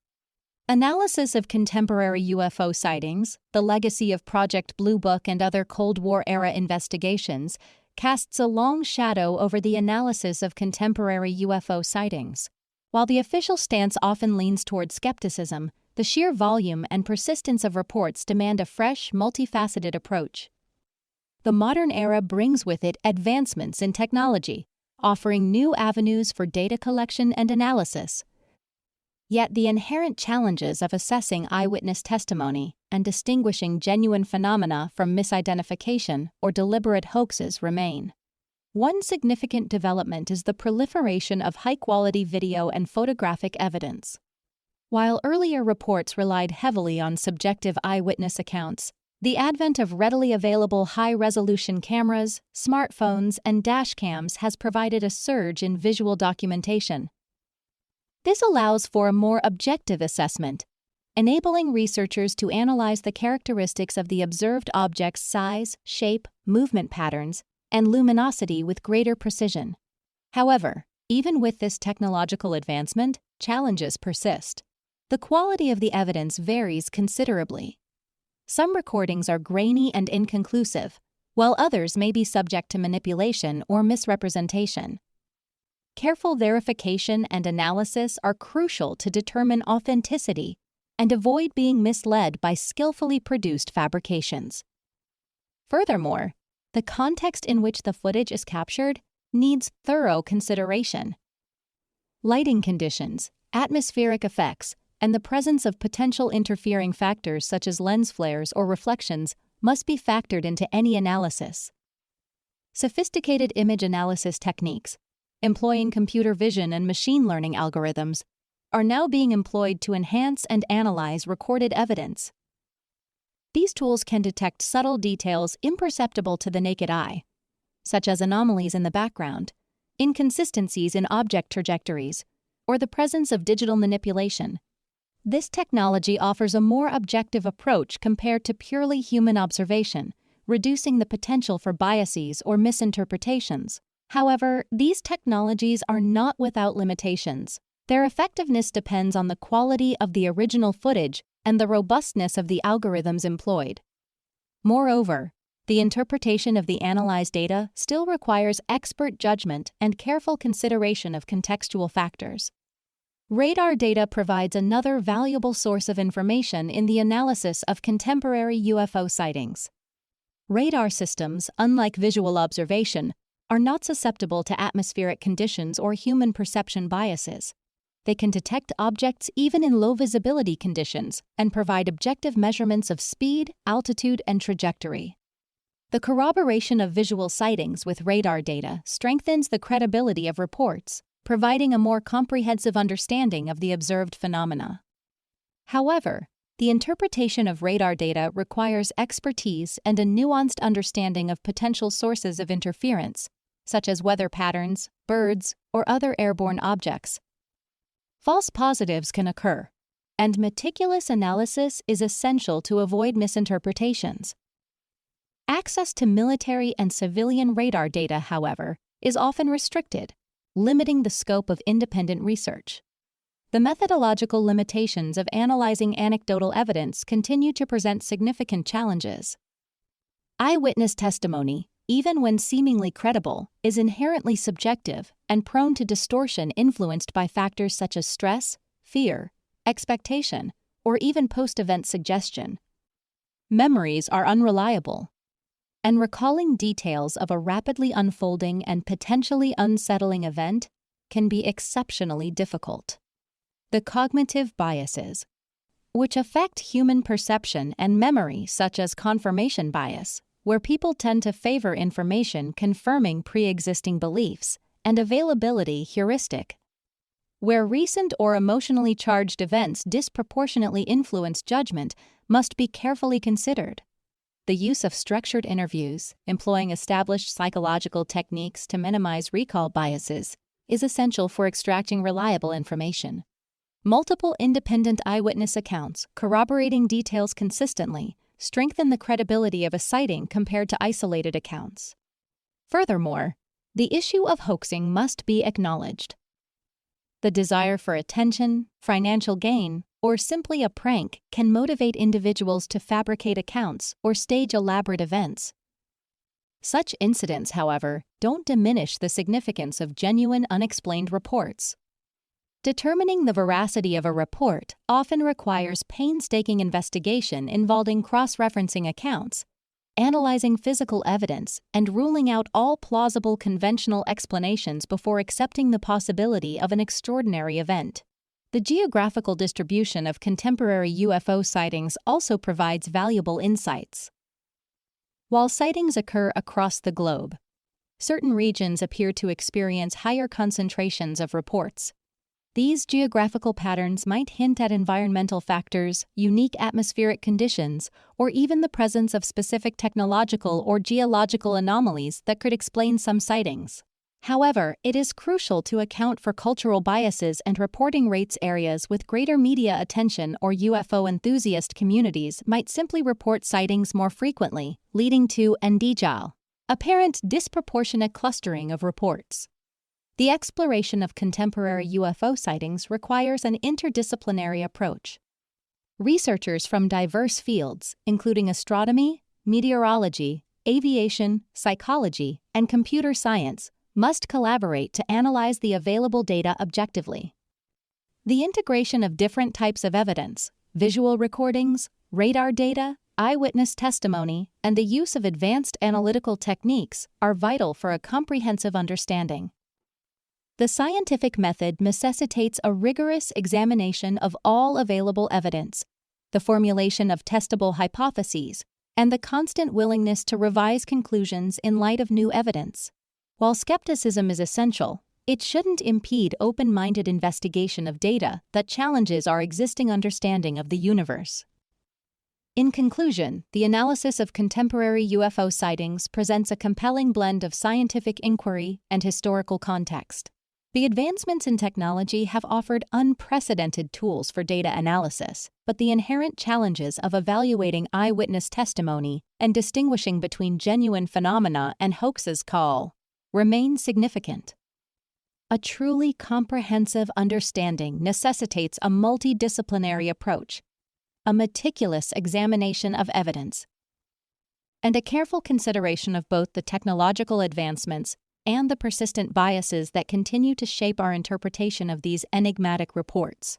Analysis of contemporary UFO sightings, the legacy of Project Blue Book and other Cold War-era investigations, casts a long shadow over the analysis of contemporary UFO sightings. While the official stance often leans toward skepticism, the sheer volume and persistence of reports demand a fresh, multifaceted approach. The modern era brings with it advancements in technology, offering new avenues for data collection and analysis. Yet the inherent challenges of assessing eyewitness testimony and distinguishing genuine phenomena from misidentification or deliberate hoaxes remain. One significant development is the proliferation of high-quality video and photographic evidence. While earlier reports relied heavily on subjective eyewitness accounts, the advent of readily available high-resolution cameras, smartphones, and dashcams has provided a surge in visual documentation. This allows for a more objective assessment, enabling researchers to analyze the characteristics of the observed object's size, shape, movement patterns, and luminosity with greater precision. However, even with this technological advancement, challenges persist. The quality of the evidence varies considerably. Some recordings are grainy and inconclusive, while others may be subject to manipulation or misrepresentation. Careful verification and analysis are crucial to determine authenticity and avoid being misled by skillfully produced fabrications. Furthermore, The context in which the footage is captured needs thorough consideration. Lighting conditions, atmospheric effects, and the presence of potential interfering factors such as lens flares or reflections must be factored into any analysis. Sophisticated image analysis techniques, employing computer vision and machine learning algorithms, are now being employed to enhance and analyze recorded evidence. These tools can detect subtle details imperceptible to the naked eye, such as anomalies in the background, inconsistencies in object trajectories, or the presence of digital manipulation. This technology offers a more objective approach compared to purely human observation, reducing the potential for biases or misinterpretations. However, these technologies are not without limitations. Their effectiveness depends on the quality of the original footage and the robustness of the algorithms employed. Moreover, the interpretation of the analyzed data still requires expert judgment and careful consideration of contextual factors. Radar data provides another valuable source of information in the analysis of contemporary UFO sightings. Radar systems, unlike visual observation, are not susceptible to atmospheric conditions or human perception biases. They can detect objects even in low visibility conditions and provide objective measurements of speed, altitude, and trajectory. The corroboration of visual sightings with radar data strengthens the credibility of reports, providing a more comprehensive understanding of the observed phenomena. However, the interpretation of radar data requires expertise and a nuanced understanding of potential sources of interference, such as weather patterns, birds, or other airborne objects. False positives can occur, and meticulous analysis is essential to avoid misinterpretations. Access to military and civilian radar data, however, is often restricted, limiting the scope of independent research. The methodological limitations of analyzing anecdotal evidence continue to present significant challenges. Eyewitness testimony, even when seemingly credible, is inherently subjective and prone to distortion influenced by factors such as stress, fear, expectation, or even post-event suggestion. Memories are unreliable, and recalling details of a rapidly unfolding and potentially unsettling event can be exceptionally difficult. The cognitive biases, which affect human perception and memory, such as confirmation bias, where people tend to favor information confirming pre-existing beliefs, and availability heuristic, where recent or emotionally charged events disproportionately influence judgment, must be carefully considered. The use of structured interviews, employing established psychological techniques to minimize recall biases, is essential for extracting reliable information. Multiple independent eyewitness accounts corroborating details consistently strengthen the credibility of a sighting compared to isolated accounts. Furthermore, the issue of hoaxing must be acknowledged. The desire for attention, financial gain, or simply a prank can motivate individuals to fabricate accounts or stage elaborate events. Such incidents, however, don't diminish the significance of genuine unexplained reports. Determining the veracity of a report often requires painstaking investigation involving cross-referencing accounts, analyzing physical evidence, and ruling out all plausible conventional explanations before accepting the possibility of an extraordinary event. The geographical distribution of contemporary UFO sightings also provides valuable insights. While sightings occur across the globe, certain regions appear to experience higher concentrations of reports. These geographical patterns might hint at environmental factors, unique atmospheric conditions, or even the presence of specific technological or geological anomalies that could explain some sightings. However, it is crucial to account for cultural biases and reporting rates. Areas with greater media attention or UFO enthusiast communities might simply report sightings more frequently, leading to apparent disproportionate clustering of reports. The exploration of contemporary UFO sightings requires an interdisciplinary approach. Researchers from diverse fields, including astronomy, meteorology, aviation, psychology, and computer science, must collaborate to analyze the available data objectively. The integration of different types of evidence, visual recordings, radar data, eyewitness testimony, and the use of advanced analytical techniques are vital for a comprehensive understanding. The scientific method necessitates a rigorous examination of all available evidence, the formulation of testable hypotheses, and the constant willingness to revise conclusions in light of new evidence. While skepticism is essential, it shouldn't impede open-minded investigation of data that challenges our existing understanding of the universe. In conclusion, the analysis of contemporary UFO sightings presents a compelling blend of scientific inquiry and historical context. The advancements in technology have offered unprecedented tools for data analysis, but the inherent challenges of evaluating eyewitness testimony and distinguishing between genuine phenomena and hoaxes remain significant. A truly comprehensive understanding necessitates a multidisciplinary approach, a meticulous examination of evidence, and a careful consideration of both the technological advancements and the persistent biases that continue to shape our interpretation of these enigmatic reports.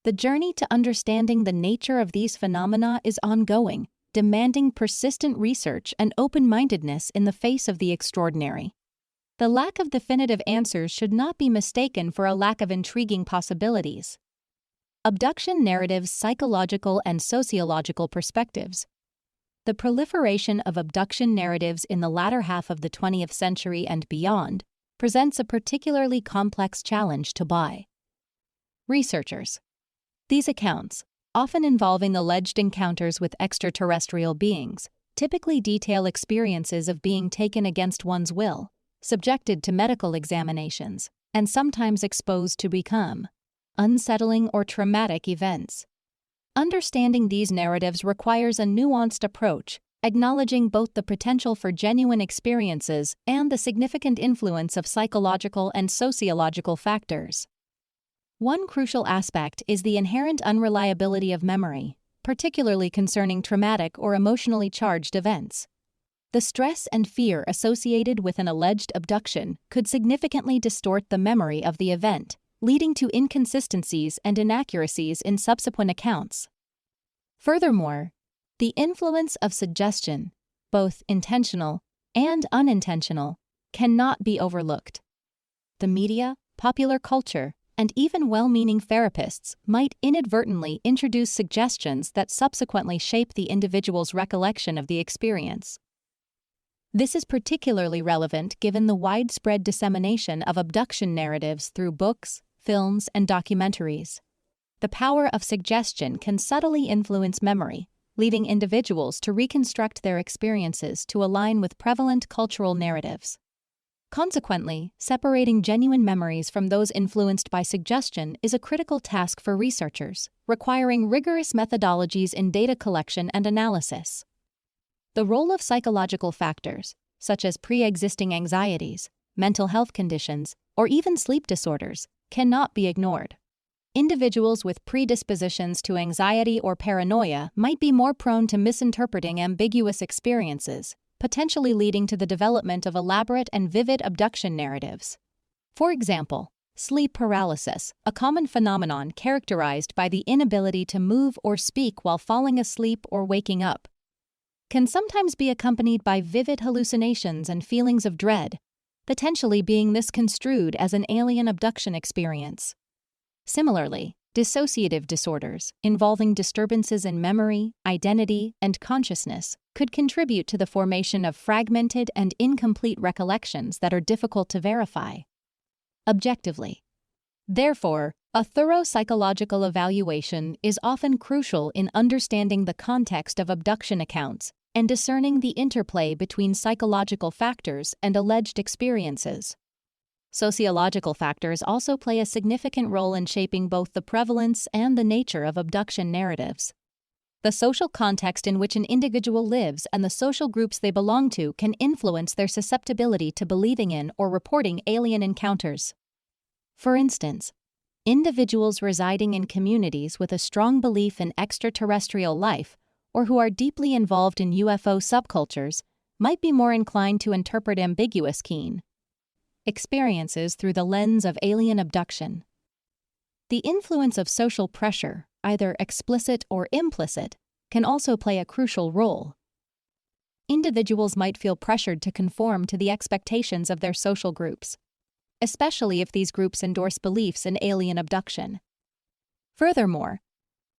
The journey to understanding the nature of these phenomena is ongoing, demanding persistent research and open-mindedness in the face of the extraordinary. The lack of definitive answers should not be mistaken for a lack of intriguing possibilities. Abduction narratives, psychological and sociological perspectives. The proliferation of abduction narratives in the latter half of the 20th century and beyond presents a particularly complex challenge to researchers. These accounts, often involving alleged encounters with extraterrestrial beings, typically detail experiences of being taken against one's will, subjected to medical examinations, and sometimes exposed to become unsettling or traumatic events. Understanding these narratives requires a nuanced approach, acknowledging both the potential for genuine experiences and the significant influence of psychological and sociological factors. One crucial aspect is the inherent unreliability of memory, particularly concerning traumatic or emotionally charged events. The stress and fear associated with an alleged abduction could significantly distort the memory of the event, leading to inconsistencies and inaccuracies in subsequent accounts. Furthermore, the influence of suggestion, both intentional and unintentional, cannot be overlooked. The media, popular culture, and even well-meaning therapists might inadvertently introduce suggestions that subsequently shape the individual's recollection of the experience. This is particularly relevant given the widespread dissemination of abduction narratives through books, films, and documentaries. The power of suggestion can subtly influence memory, leading individuals to reconstruct their experiences to align with prevalent cultural narratives. Consequently, separating genuine memories from those influenced by suggestion is a critical task for researchers, requiring rigorous methodologies in data collection and analysis. The role of psychological factors, such as pre-existing anxieties, mental health conditions, or even sleep disorders, cannot be ignored. Individuals with predispositions to anxiety or paranoia might be more prone to misinterpreting ambiguous experiences, potentially leading to the development of elaborate and vivid abduction narratives. For example, sleep paralysis, a common phenomenon characterized by the inability to move or speak while falling asleep or waking up, can sometimes be accompanied by vivid hallucinations and feelings of dread, potentially being misconstrued as an alien abduction experience. Similarly, dissociative disorders, involving disturbances in memory, identity, and consciousness, could contribute to the formation of fragmented and incomplete recollections that are difficult to verify objectively. Therefore, a thorough psychological evaluation is often crucial in understanding the context of abduction accounts and discerning the interplay between psychological factors and alleged experiences. Sociological factors also play a significant role in shaping both the prevalence and the nature of abduction narratives. The social context in which an individual lives and the social groups they belong to can influence their susceptibility to believing in or reporting alien encounters. For instance, individuals residing in communities with a strong belief in extraterrestrial life or who are deeply involved in UFO subcultures might be more inclined to interpret ambiguous experiences through the lens of alien abduction. The influence of social pressure, either explicit or implicit, can also play a crucial role. Individuals might feel pressured to conform to the expectations of their social groups, especially if these groups endorse beliefs in alien abduction. Furthermore,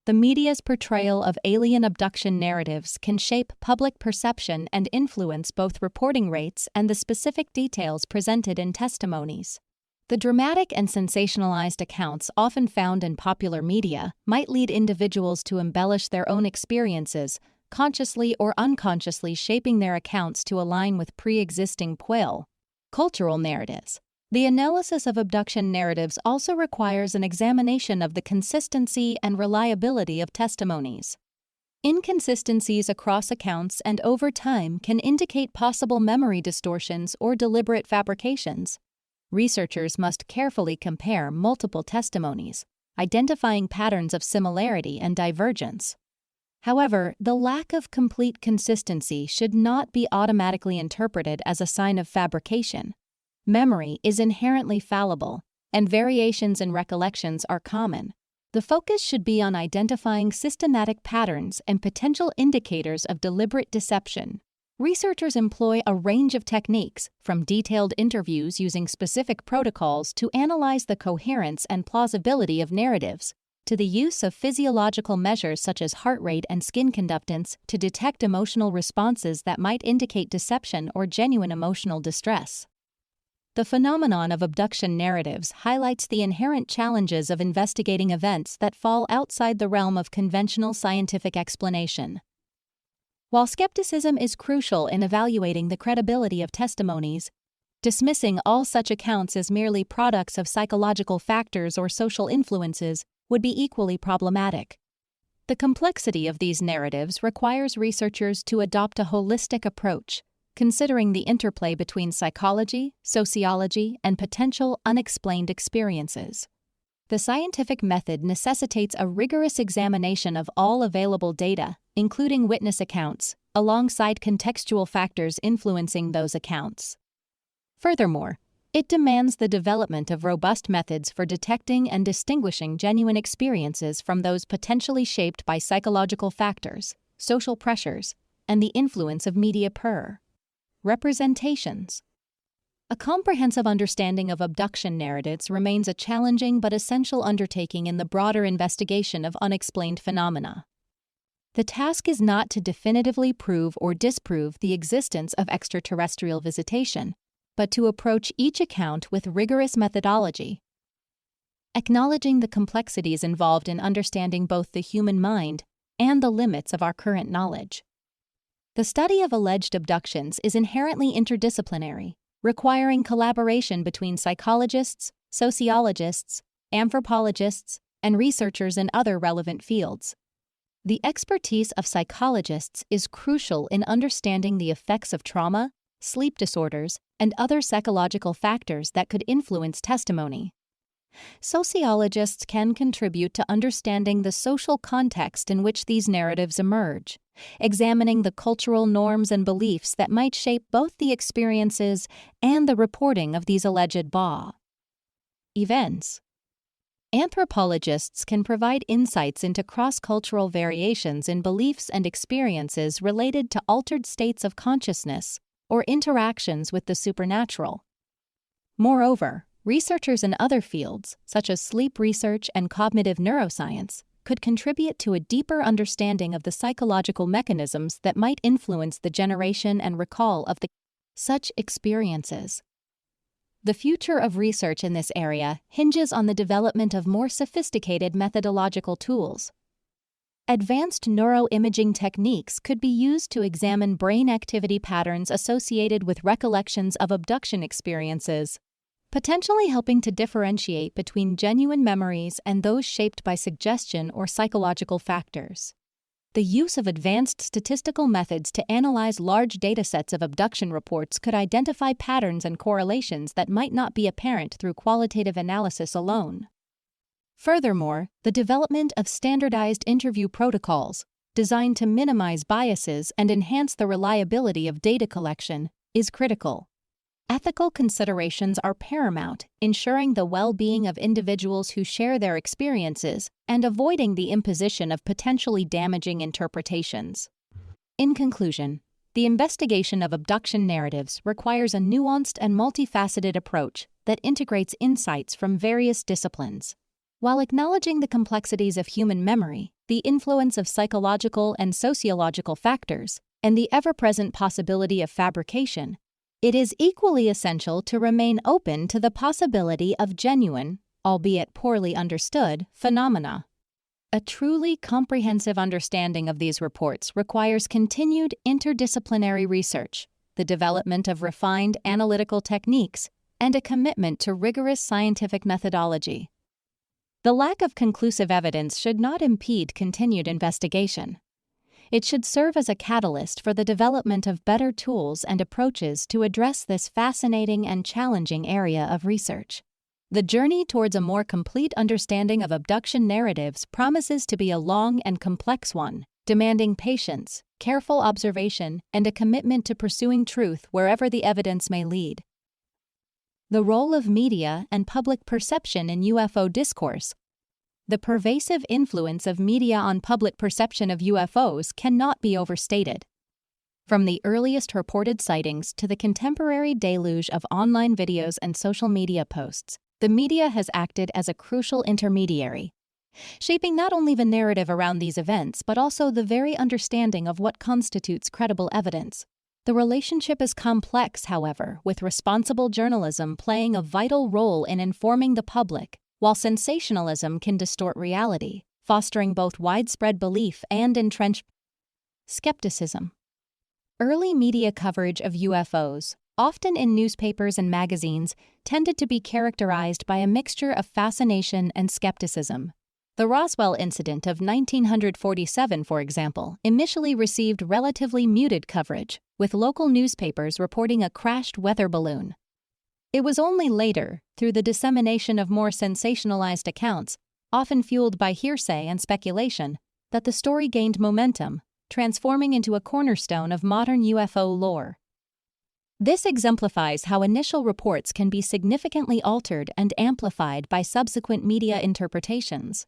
the media's portrayal of alien abduction narratives can shape public perception and influence both reporting rates and the specific details presented in testimonies. The dramatic and sensationalized accounts often found in popular media might lead individuals to embellish their own experiences, consciously or unconsciously shaping their accounts to align with pre-existing cultural narratives. The analysis of abduction narratives also requires an examination of the consistency and reliability of testimonies. Inconsistencies across accounts and over time can indicate possible memory distortions or deliberate fabrications. Researchers must carefully compare multiple testimonies, identifying patterns of similarity and divergence. However, the lack of complete consistency should not be automatically interpreted as a sign of fabrication. Memory is inherently fallible, and variations in recollections are common. The focus should be on identifying systematic patterns and potential indicators of deliberate deception. Researchers employ a range of techniques, from detailed interviews using specific protocols to analyze the coherence and plausibility of narratives, to the use of physiological measures such as heart rate and skin conductance to detect emotional responses that might indicate deception or genuine emotional distress. The phenomenon of abduction narratives highlights the inherent challenges of investigating events that fall outside the realm of conventional scientific explanation. While skepticism is crucial in evaluating the credibility of testimonies, dismissing all such accounts as merely products of psychological factors or social influences would be equally problematic. The complexity of these narratives requires researchers to adopt a holistic approach, considering the interplay between psychology, sociology, and potential unexplained experiences. The scientific method necessitates a rigorous examination of all available data, including witness accounts, alongside contextual factors influencing those accounts. Furthermore, it demands the development of robust methods for detecting and distinguishing genuine experiences from those potentially shaped by psychological factors, social pressures, and the influence of media representations. A comprehensive understanding of abduction narratives remains a challenging but essential undertaking in the broader investigation of unexplained phenomena. The task is not to definitively prove or disprove the existence of extraterrestrial visitation, but to approach each account with rigorous methodology, acknowledging the complexities involved in understanding both the human mind and the limits of our current knowledge. The study of alleged abductions is inherently interdisciplinary, requiring collaboration between psychologists, sociologists, anthropologists, and researchers in other relevant fields. The expertise of psychologists is crucial in understanding the effects of trauma, sleep disorders, and other psychological factors that could influence testimony. Sociologists can contribute to understanding the social context in which these narratives emerge, examining the cultural norms and beliefs that might shape both the experiences and the reporting of these alleged events. Anthropologists can provide insights into cross-cultural variations in beliefs and experiences related to altered states of consciousness or interactions with the supernatural. Moreover, researchers in other fields, such as sleep research and cognitive neuroscience, could contribute to a deeper understanding of the psychological mechanisms that might influence the generation and recall of such experiences. The future of research in this area hinges on the development of more sophisticated methodological tools. Advanced neuroimaging techniques could be used to examine brain activity patterns associated with recollections of abduction experiences, potentially helping to differentiate between genuine memories and those shaped by suggestion or psychological factors. The use of advanced statistical methods to analyze large datasets of abduction reports could identify patterns and correlations that might not be apparent through qualitative analysis alone. Furthermore, the development of standardized interview protocols, designed to minimize biases and enhance the reliability of data collection, is critical. Ethical considerations are paramount, ensuring the well-being of individuals who share their experiences and avoiding the imposition of potentially damaging interpretations. In conclusion, the investigation of abduction narratives requires a nuanced and multifaceted approach that integrates insights from various disciplines. While acknowledging the complexities of human memory, the influence of psychological and sociological factors, and the ever-present possibility of fabrication, it is equally essential to remain open to the possibility of genuine, albeit poorly understood, phenomena. A truly comprehensive understanding of these reports requires continued interdisciplinary research, the development of refined analytical techniques, and a commitment to rigorous scientific methodology. The lack of conclusive evidence should not impede continued investigation. It should serve as a catalyst for the development of better tools and approaches to address this fascinating and challenging area of research. The journey towards a more complete understanding of abduction narratives promises to be a long and complex one, demanding patience, careful observation, and a commitment to pursuing truth wherever the evidence may lead. The role of media and public perception in UFO discourse. The pervasive influence of media on public perception of UFOs cannot be overstated. From the earliest reported sightings to the contemporary deluge of online videos and social media posts, the media has acted as a crucial intermediary, shaping not only the narrative around these events but also the very understanding of what constitutes credible evidence. The relationship is complex, however, with responsible journalism playing a vital role in informing the public, while sensationalism can distort reality, fostering both widespread belief and entrenched skepticism. Early media coverage of UFOs, often in newspapers and magazines, tended to be characterized by a mixture of fascination and skepticism. The Roswell incident of 1947, for example, initially received relatively muted coverage, with local newspapers reporting a crashed weather balloon. It was only later, through the dissemination of more sensationalized accounts, often fueled by hearsay and speculation, that the story gained momentum, transforming into a cornerstone of modern UFO lore. This exemplifies how initial reports can be significantly altered and amplified by subsequent media interpretations.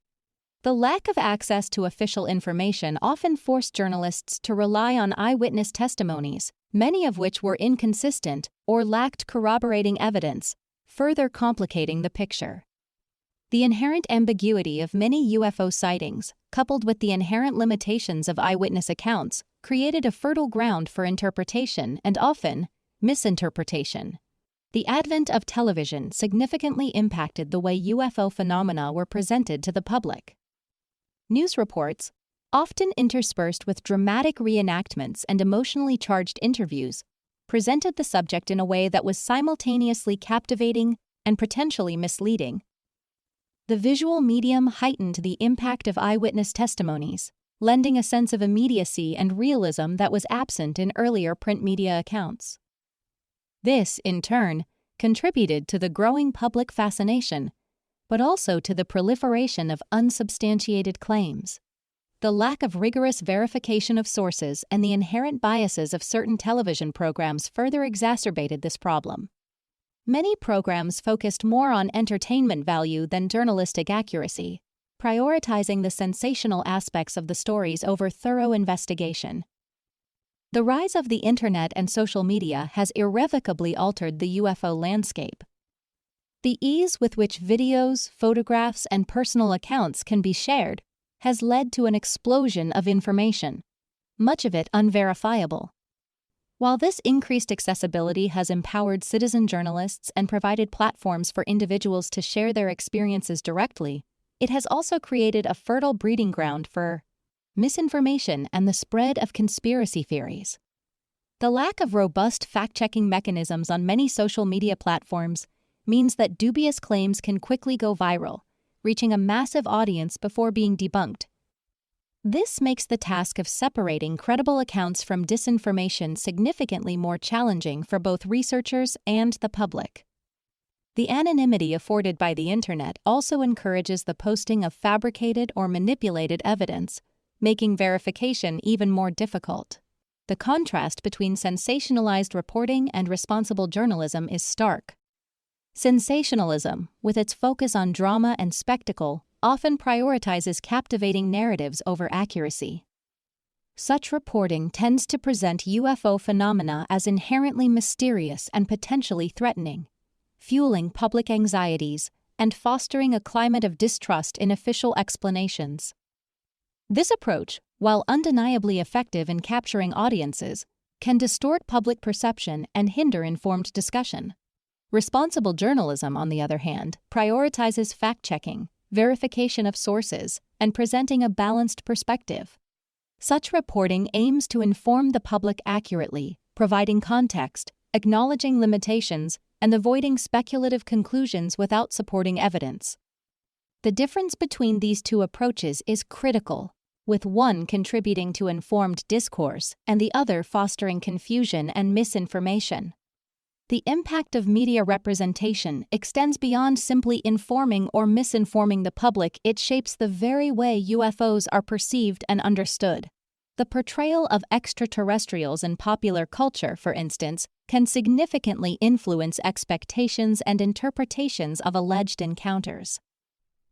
The lack of access to official information often forced journalists to rely on eyewitness testimonies, many of which were inconsistent or lacked corroborating evidence, further complicating the picture. The inherent ambiguity of many UFO sightings, coupled with the inherent limitations of eyewitness accounts, created a fertile ground for interpretation and often misinterpretation. The advent of television significantly impacted the way UFO phenomena were presented to the public. News reports, often interspersed with dramatic reenactments and emotionally charged interviews, presented the subject in a way that was simultaneously captivating and potentially misleading. The visual medium heightened the impact of eyewitness testimonies, lending a sense of immediacy and realism that was absent in earlier print media accounts. This, in turn, contributed to the growing public fascination, but also to the proliferation of unsubstantiated claims. The lack of rigorous verification of sources and the inherent biases of certain television programs further exacerbated this problem. Many programs focused more on entertainment value than journalistic accuracy, prioritizing the sensational aspects of the stories over thorough investigation. The rise of the internet and social media has irrevocably altered the UFO landscape. The ease with which videos, photographs, and personal accounts can be shared has led to an explosion of information, much of it unverifiable. While this increased accessibility has empowered citizen journalists and provided platforms for individuals to share their experiences directly, it has also created a fertile breeding ground for misinformation and the spread of conspiracy theories. The lack of robust fact-checking mechanisms on many social media platforms means that dubious claims can quickly go viral, reaching a massive audience before being debunked. This makes the task of separating credible accounts from disinformation significantly more challenging for both researchers and the public. The anonymity afforded by the internet also encourages the posting of fabricated or manipulated evidence, making verification even more difficult. The contrast between sensationalized reporting and responsible journalism is stark. Sensationalism, with its focus on drama and spectacle, often prioritizes captivating narratives over accuracy. Such reporting tends to present UFO phenomena as inherently mysterious and potentially threatening, fueling public anxieties and fostering a climate of distrust in official explanations. This approach, while undeniably effective in capturing audiences, can distort public perception and hinder informed discussion. Responsible journalism, on the other hand, prioritizes fact-checking, verification of sources, and presenting a balanced perspective. Such reporting aims to inform the public accurately, providing context, acknowledging limitations, and avoiding speculative conclusions without supporting evidence. The difference between these two approaches is critical, with one contributing to informed discourse and the other fostering confusion and misinformation. The impact of media representation extends beyond simply informing or misinforming the public. It shapes the very way UFOs are perceived and understood. The portrayal of extraterrestrials in popular culture, for instance, can significantly influence expectations and interpretations of alleged encounters.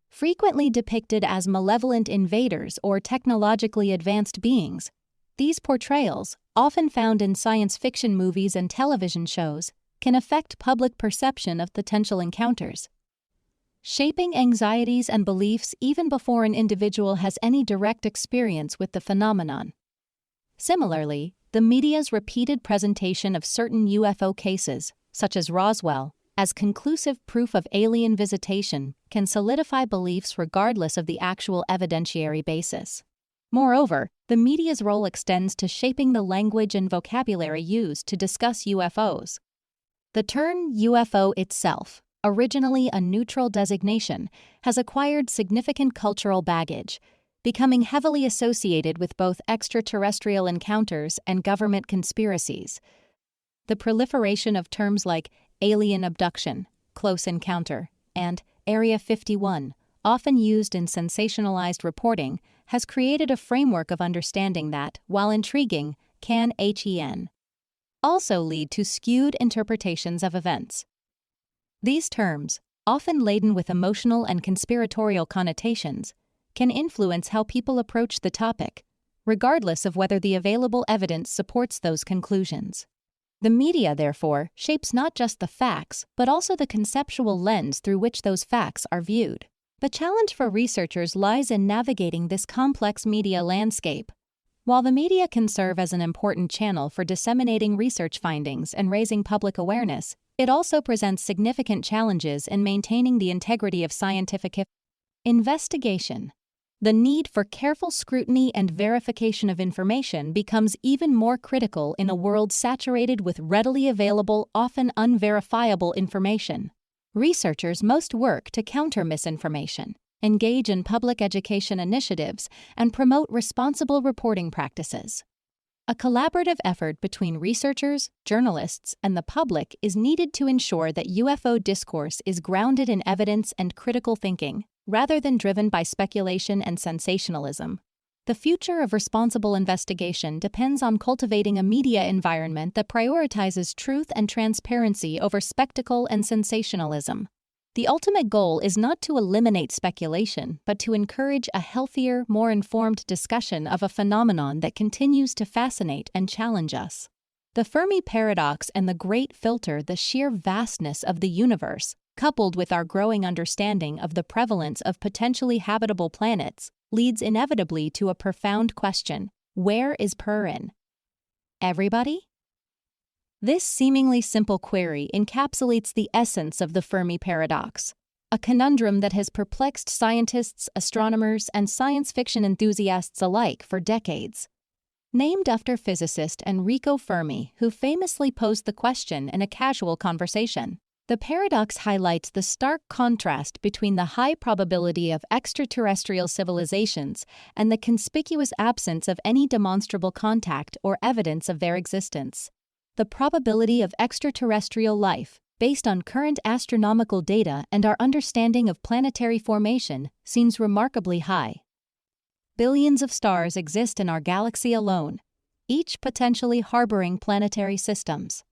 Frequently depicted as malevolent invaders or technologically advanced beings, these portrayals, often found in science fiction movies and television shows, can affect public perception of potential encounters, shaping anxieties and beliefs even before an individual has any direct experience with the phenomenon. Similarly, the media's repeated presentation of certain UFO cases, such as Roswell, as conclusive proof of alien visitation can solidify beliefs regardless of the actual evidentiary basis. Moreover, the media's role extends to shaping the language and vocabulary used to discuss UFOs. The term UFO itself, originally a neutral designation, has acquired significant cultural baggage, becoming heavily associated with both extraterrestrial encounters and government conspiracies. The proliferation of terms like alien abduction, close encounter, and Area 51, often used in sensationalized reporting, has created a framework of understanding that, while intriguing, can herein also lead to skewed interpretations of events. These terms, often laden with emotional and conspiratorial connotations, can influence how people approach the topic, regardless of whether the available evidence supports those conclusions. The media, therefore, shapes not just the facts, but also the conceptual lens through which those facts are viewed. The challenge for researchers lies in navigating this complex media landscape. While the media can serve as an important channel for disseminating research findings and raising public awareness, it also presents significant challenges in maintaining the integrity of scientific investigation. The need for careful scrutiny and verification of information becomes even more critical in a world saturated with readily available, often unverifiable information. Researchers must work to counter misinformation, engage in public education initiatives, and promote responsible reporting practices. A collaborative effort between researchers, journalists, and the public is needed to ensure that UFO discourse is grounded in evidence and critical thinking, rather than driven by speculation and sensationalism. The future of responsible investigation depends on cultivating a media environment that prioritizes truth and transparency over spectacle and sensationalism. The ultimate goal is not to eliminate speculation, but to encourage a healthier, more informed discussion of a phenomenon that continues to fascinate and challenge us. The Fermi paradox and the great filter, the sheer vastness of the universe, coupled with our growing understanding of the prevalence of potentially habitable planets, leads inevitably to a profound question: where is herein? Everybody? This seemingly simple query encapsulates the essence of the Fermi paradox, a conundrum that has perplexed scientists, astronomers, and science fiction enthusiasts alike for decades. Named after physicist Enrico Fermi, who famously posed the question in a casual conversation, the paradox highlights the stark contrast between the high probability of extraterrestrial civilizations and the conspicuous absence of any demonstrable contact or evidence of their existence. The probability of extraterrestrial life, based on current astronomical data and our understanding of planetary formation, seems remarkably high. Billions of stars exist in our galaxy alone. each potentially harboring planetary systems.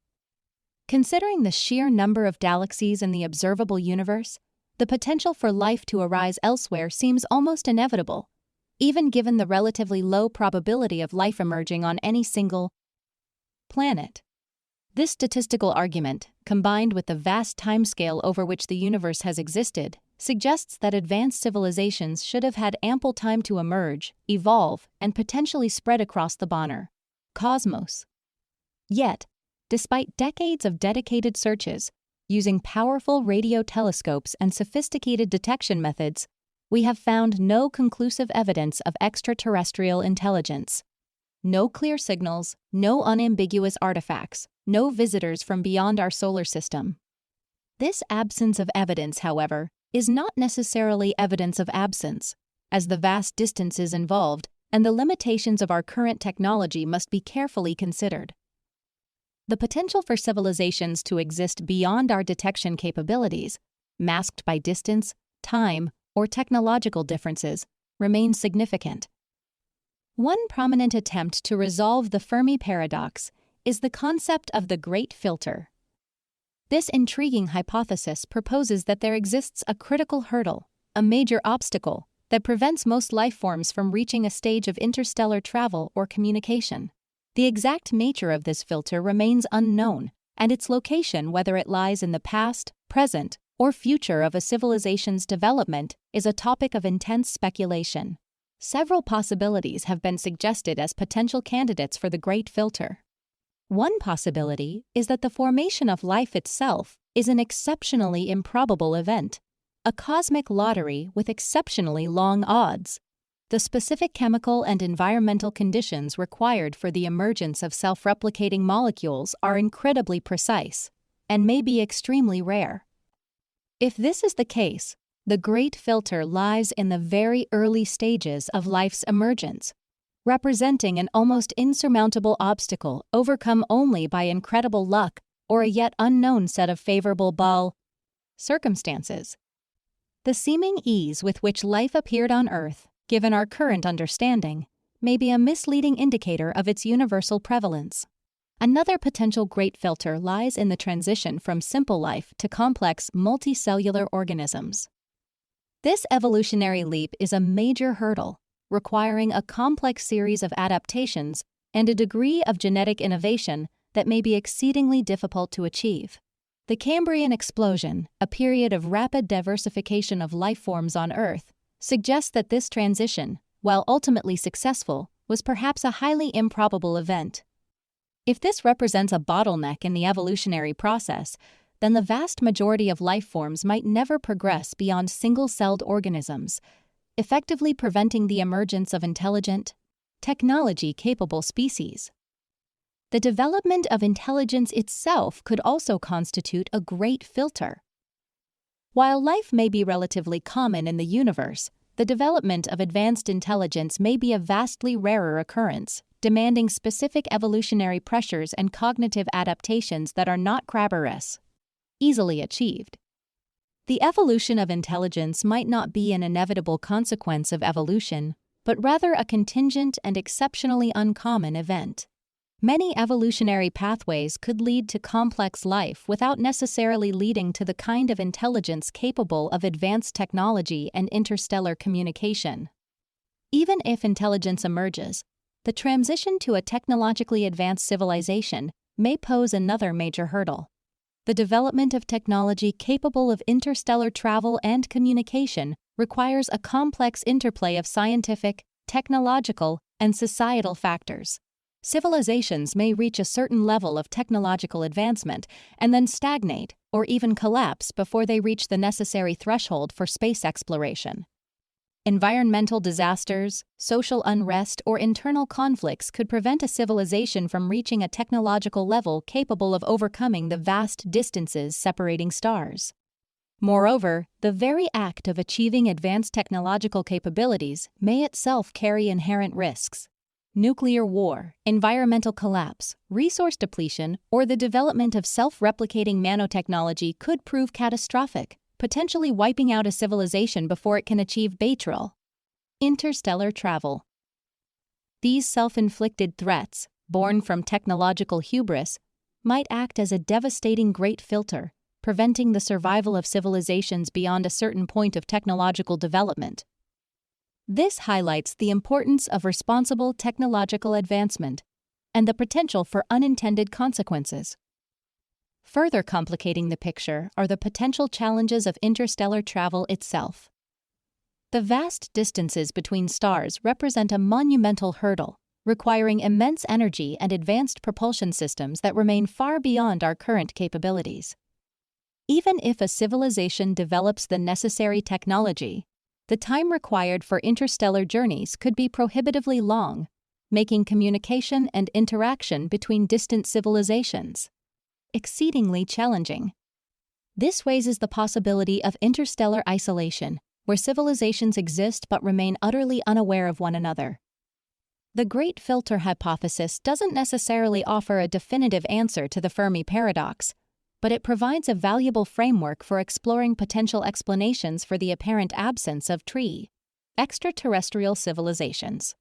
Considering the sheer number of galaxies in the observable universe, the potential for life to arise elsewhere seems almost inevitable, even given the relatively low probability of life emerging on any single planet. This statistical argument, combined with the vast timescale over which the universe has existed, suggests that advanced civilizations should have had ample time to emerge, evolve, and potentially spread across the Bonner cosmos. Yet, despite decades of dedicated searches, using powerful radio telescopes and sophisticated detection methods, we have found no conclusive evidence of extraterrestrial intelligence. No clear signals, no unambiguous artifacts, no visitors from beyond our solar system. This absence of evidence, however, is not necessarily evidence of absence, as the vast distances involved and the limitations of our current technology must be carefully considered. The potential for civilizations to exist beyond our detection capabilities, masked by distance, time, or technological differences, remains significant. One prominent attempt to resolve the Fermi paradox is the concept of the Great Filter. This intriguing hypothesis proposes that there exists a critical hurdle, a major obstacle, that prevents most life forms from reaching a stage of interstellar travel or communication. The exact nature of this filter remains unknown, and its location, whether it lies in the past, present, or future of a civilization's development, is a topic of intense speculation. Several possibilities have been suggested as potential candidates for the Great Filter. One possibility is that the formation of life itself is an exceptionally improbable event, a cosmic lottery with exceptionally long odds. The specific chemical and environmental conditions required for the emergence of self-replicating molecules are incredibly precise and may be extremely rare. If this is the case, the Great Filter lies in the very early stages of life's emergence, representing an almost insurmountable obstacle overcome only by incredible luck or a yet unknown set of favorable circumstances. The seeming ease with which life appeared on Earth, given our current understanding, may be a misleading indicator of its universal prevalence. Another potential Great Filter lies in the transition from simple life to complex multicellular organisms. This evolutionary leap is a major hurdle, requiring a complex series of adaptations and a degree of genetic innovation that may be exceedingly difficult to achieve. The Cambrian explosion, a period of rapid diversification of life forms on Earth, suggests that this transition, while ultimately successful, was perhaps a highly improbable event. If this represents a bottleneck in the evolutionary process, then the vast majority of life forms might never progress beyond single-celled organisms, effectively preventing the emergence of intelligent, technology-capable species. The development of intelligence itself could also constitute a great filter. While life may be relatively common in the universe, the development of advanced intelligence may be a vastly rarer occurrence, demanding specific evolutionary pressures and cognitive adaptations that are not easily achieved. The evolution of intelligence might not be an inevitable consequence of evolution, but rather a contingent and exceptionally uncommon event. Many evolutionary pathways could lead to complex life without necessarily leading to the kind of intelligence capable of advanced technology and interstellar communication. Even if intelligence emerges, the transition to a technologically advanced civilization may pose another major hurdle. The development of technology capable of interstellar travel and communication requires a complex interplay of scientific, technological, and societal factors. Civilizations may reach a certain level of technological advancement and then stagnate or even collapse before they reach the necessary threshold for space exploration. Environmental disasters, social unrest, or internal conflicts could prevent a civilization from reaching a technological level capable of overcoming the vast distances separating stars. Moreover, the very act of achieving advanced technological capabilities may itself carry inherent risks. Nuclear war, environmental collapse, resource depletion, or the development of self-replicating nanotechnology could prove catastrophic, potentially wiping out a civilization before it can achieve interstellar travel. These self-inflicted threats, born from technological hubris, might act as a devastating great filter, preventing the survival of civilizations beyond a certain point of technological development. This highlights the importance of responsible technological advancement and the potential for unintended consequences. Further complicating the picture are the potential challenges of interstellar travel itself. The vast distances between stars represent a monumental hurdle, requiring immense energy and advanced propulsion systems that remain far beyond our current capabilities. Even if a civilization develops the necessary technology, the time required for interstellar journeys could be prohibitively long, making communication and interaction between distant civilizations exceedingly challenging. This raises the possibility of interstellar isolation, where civilizations exist but remain utterly unaware of one another. The Great Filter hypothesis doesn't necessarily offer a definitive answer to the Fermi paradox, but it provides a valuable framework for exploring potential explanations for the apparent absence of extraterrestrial civilizations.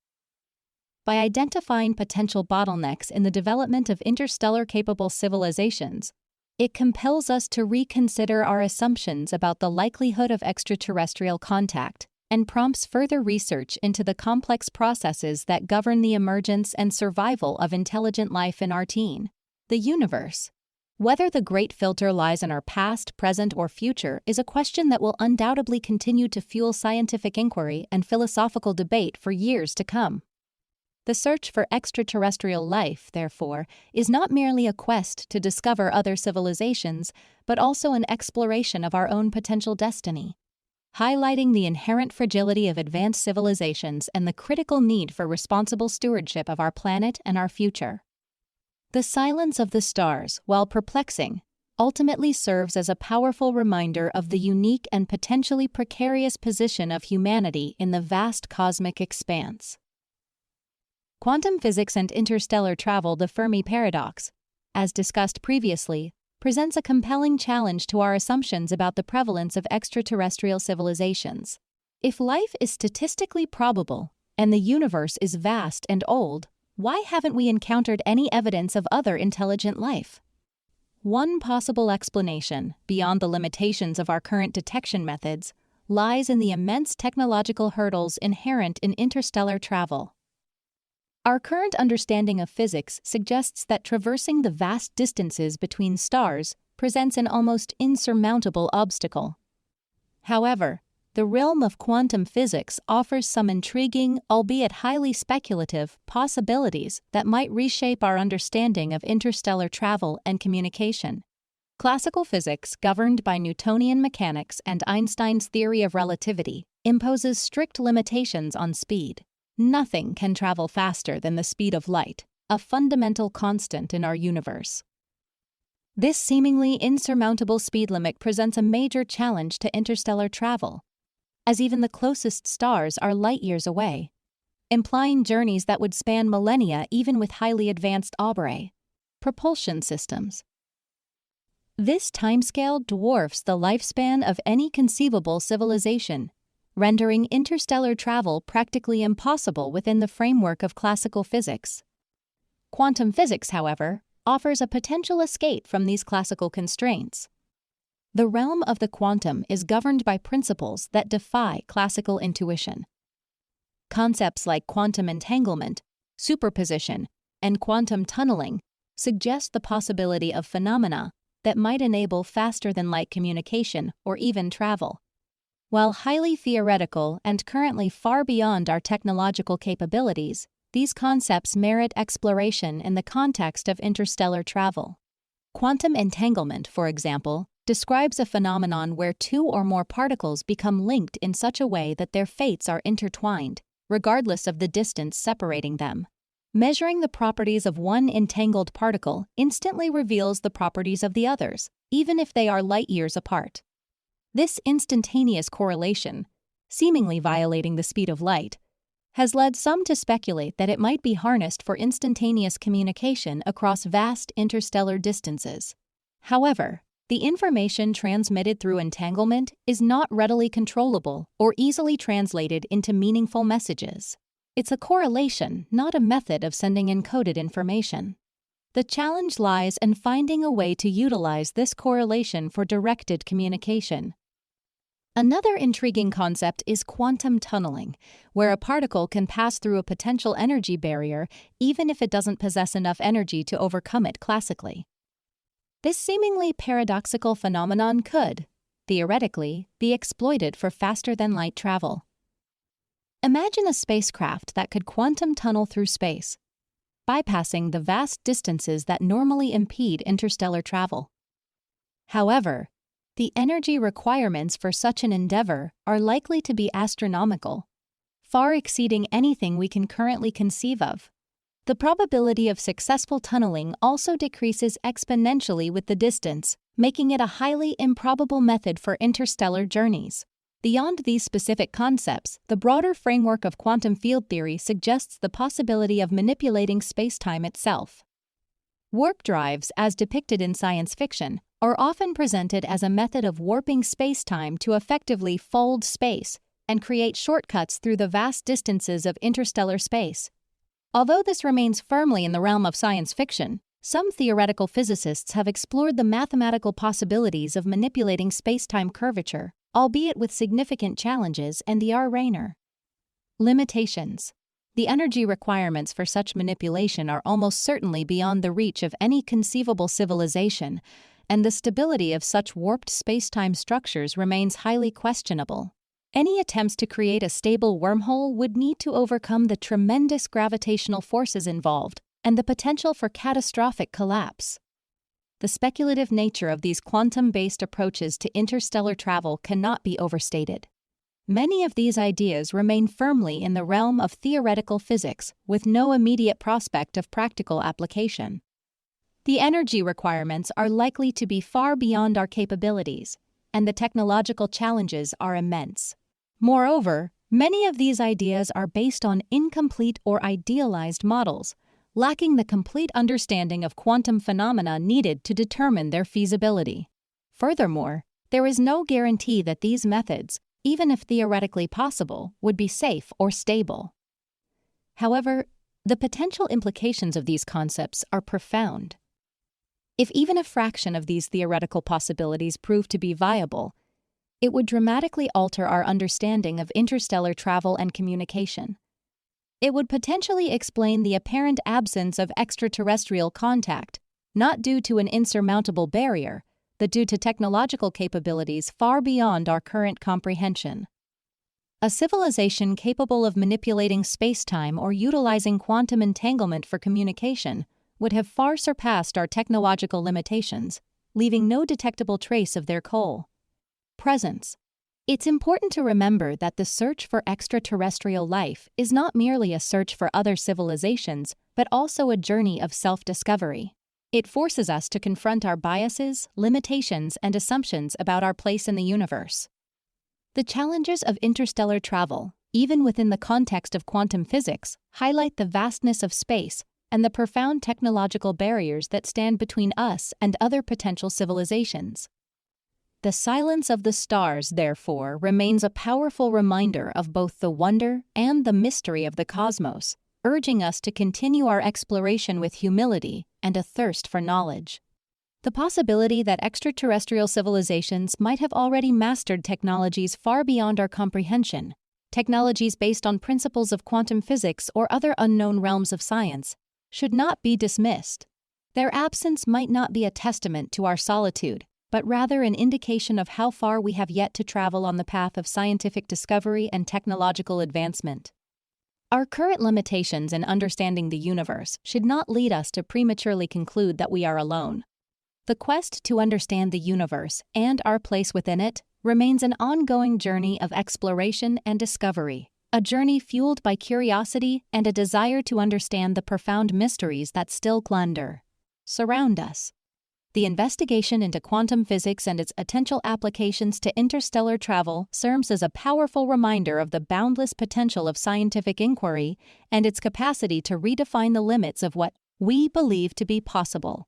By identifying potential bottlenecks in the development of interstellar-capable civilizations, it compels us to reconsider our assumptions about the likelihood of extraterrestrial contact and prompts further research into the complex processes that govern the emergence and survival of intelligent life in the universe. Whether the Great Filter lies in our past, present, or future is a question that will undoubtedly continue to fuel scientific inquiry and philosophical debate for years to come. The search for extraterrestrial life, therefore, is not merely a quest to discover other civilizations, but also an exploration of our own potential destiny, highlighting the inherent fragility of advanced civilizations and the critical need for responsible stewardship of our planet and our future. The silence of the stars, while perplexing, ultimately serves as a powerful reminder of the unique and potentially precarious position of humanity in the vast cosmic expanse. Quantum physics and interstellar travel. The Fermi paradox, as discussed previously, presents a compelling challenge to our assumptions about the prevalence of extraterrestrial civilizations. If life is statistically probable and the universe is vast and old, why haven't we encountered any evidence of other intelligent life? One possible explanation, beyond the limitations of our current detection methods, lies in the immense technological hurdles inherent in interstellar travel. Our current understanding of physics suggests that traversing the vast distances between stars presents an almost insurmountable obstacle. However, the realm of quantum physics offers some intriguing, albeit highly speculative, possibilities that might reshape our understanding of interstellar travel and communication. Classical physics, governed by Newtonian mechanics and Einstein's theory of relativity, imposes strict limitations on speed. Nothing can travel faster than the speed of light, a fundamental constant in our universe. This seemingly insurmountable speed limit presents a major challenge to interstellar travel, as even the closest stars are light years away, implying journeys that would span millennia even with highly advanced propulsion systems. This timescale dwarfs the lifespan of any conceivable civilization, rendering interstellar travel practically impossible within the framework of classical physics. Quantum physics, however, offers a potential escape from these classical constraints. The realm of the quantum is governed by principles that defy classical intuition. Concepts like quantum entanglement, superposition, and quantum tunneling suggest the possibility of phenomena that might enable faster-than-light communication or even travel. While highly theoretical and currently far beyond our technological capabilities, these concepts merit exploration in the context of interstellar travel. Quantum entanglement, for example, describes a phenomenon where two or more particles become linked in such a way that their fates are intertwined, regardless of the distance separating them. Measuring the properties of one entangled particle instantly reveals the properties of the others, even if they are light years apart. This instantaneous correlation, seemingly violating the speed of light, has led some to speculate that it might be harnessed for instantaneous communication across vast interstellar distances. However, the information transmitted through entanglement is not readily controllable or easily translated into meaningful messages. It's a correlation, not a method of sending encoded information. The challenge lies in finding a way to utilize this correlation for directed communication. Another intriguing concept is quantum tunneling, where a particle can pass through a potential energy barrier even if it doesn't possess enough energy to overcome it classically. This seemingly paradoxical phenomenon could, theoretically, be exploited for faster-than-light travel. Imagine a spacecraft that could quantum tunnel through space, bypassing the vast distances that normally impede interstellar travel. However, the energy requirements for such an endeavor are likely to be astronomical, far exceeding anything we can currently conceive of. The probability of successful tunneling also decreases exponentially with the distance, making it a highly improbable method for interstellar journeys. Beyond these specific concepts, the broader framework of quantum field theory suggests the possibility of manipulating spacetime itself. Warp drives, as depicted in science fiction, are often presented as a method of warping spacetime to effectively fold space and create shortcuts through the vast distances of interstellar space. Although this remains firmly in the realm of science fiction, some theoretical physicists have explored the mathematical possibilities of manipulating spacetime curvature, albeit with significant challenges and the reigner. Limitations. The energy requirements for such manipulation are almost certainly beyond the reach of any conceivable civilization, and the stability of such warped spacetime structures remains highly questionable. Any attempts to create a stable wormhole would need to overcome the tremendous gravitational forces involved and the potential for catastrophic collapse. The speculative nature of these quantum-based approaches to interstellar travel cannot be overstated. Many of these ideas remain firmly in the realm of theoretical physics, with no immediate prospect of practical application. The energy requirements are likely to be far beyond our capabilities, and the technological challenges are immense. Moreover, many of these ideas are based on incomplete or idealized models, lacking the complete understanding of quantum phenomena needed to determine their feasibility. Furthermore, there is no guarantee that these methods, even if theoretically possible, would be safe or stable. However, the potential implications of these concepts are profound. If even a fraction of these theoretical possibilities prove to be viable, it would dramatically alter our understanding of interstellar travel and communication. It would potentially explain the apparent absence of extraterrestrial contact, not due to an insurmountable barrier, but due to technological capabilities far beyond our current comprehension. A civilization capable of manipulating spacetime or utilizing quantum entanglement for communication would have far surpassed our technological limitations, leaving no detectable trace of their presence. It's important to remember that the search for extraterrestrial life is not merely a search for other civilizations, but also a journey of self-discovery. It forces us to confront our biases, limitations, and assumptions about our place in the universe. The challenges of interstellar travel, even within the context of quantum physics, highlight the vastness of space and the profound technological barriers that stand between us and other potential civilizations. The silence of the stars, therefore, remains a powerful reminder of both the wonder and the mystery of the cosmos, urging us to continue our exploration with humility and a thirst for knowledge. The possibility that extraterrestrial civilizations might have already mastered technologies far beyond our comprehension, technologies based on principles of quantum physics or other unknown realms of science, should not be dismissed. Their absence might not be a testament to our solitude, but rather an indication of how far we have yet to travel on the path of scientific discovery and technological advancement. Our current limitations in understanding the universe should not lead us to prematurely conclude that we are alone. The quest to understand the universe and our place within it remains an ongoing journey of exploration and discovery, a journey fueled by curiosity and a desire to understand the profound mysteries that still surround us. The investigation into quantum physics and its potential applications to interstellar travel serves as a powerful reminder of the boundless potential of scientific inquiry and its capacity to redefine the limits of what we believe to be possible.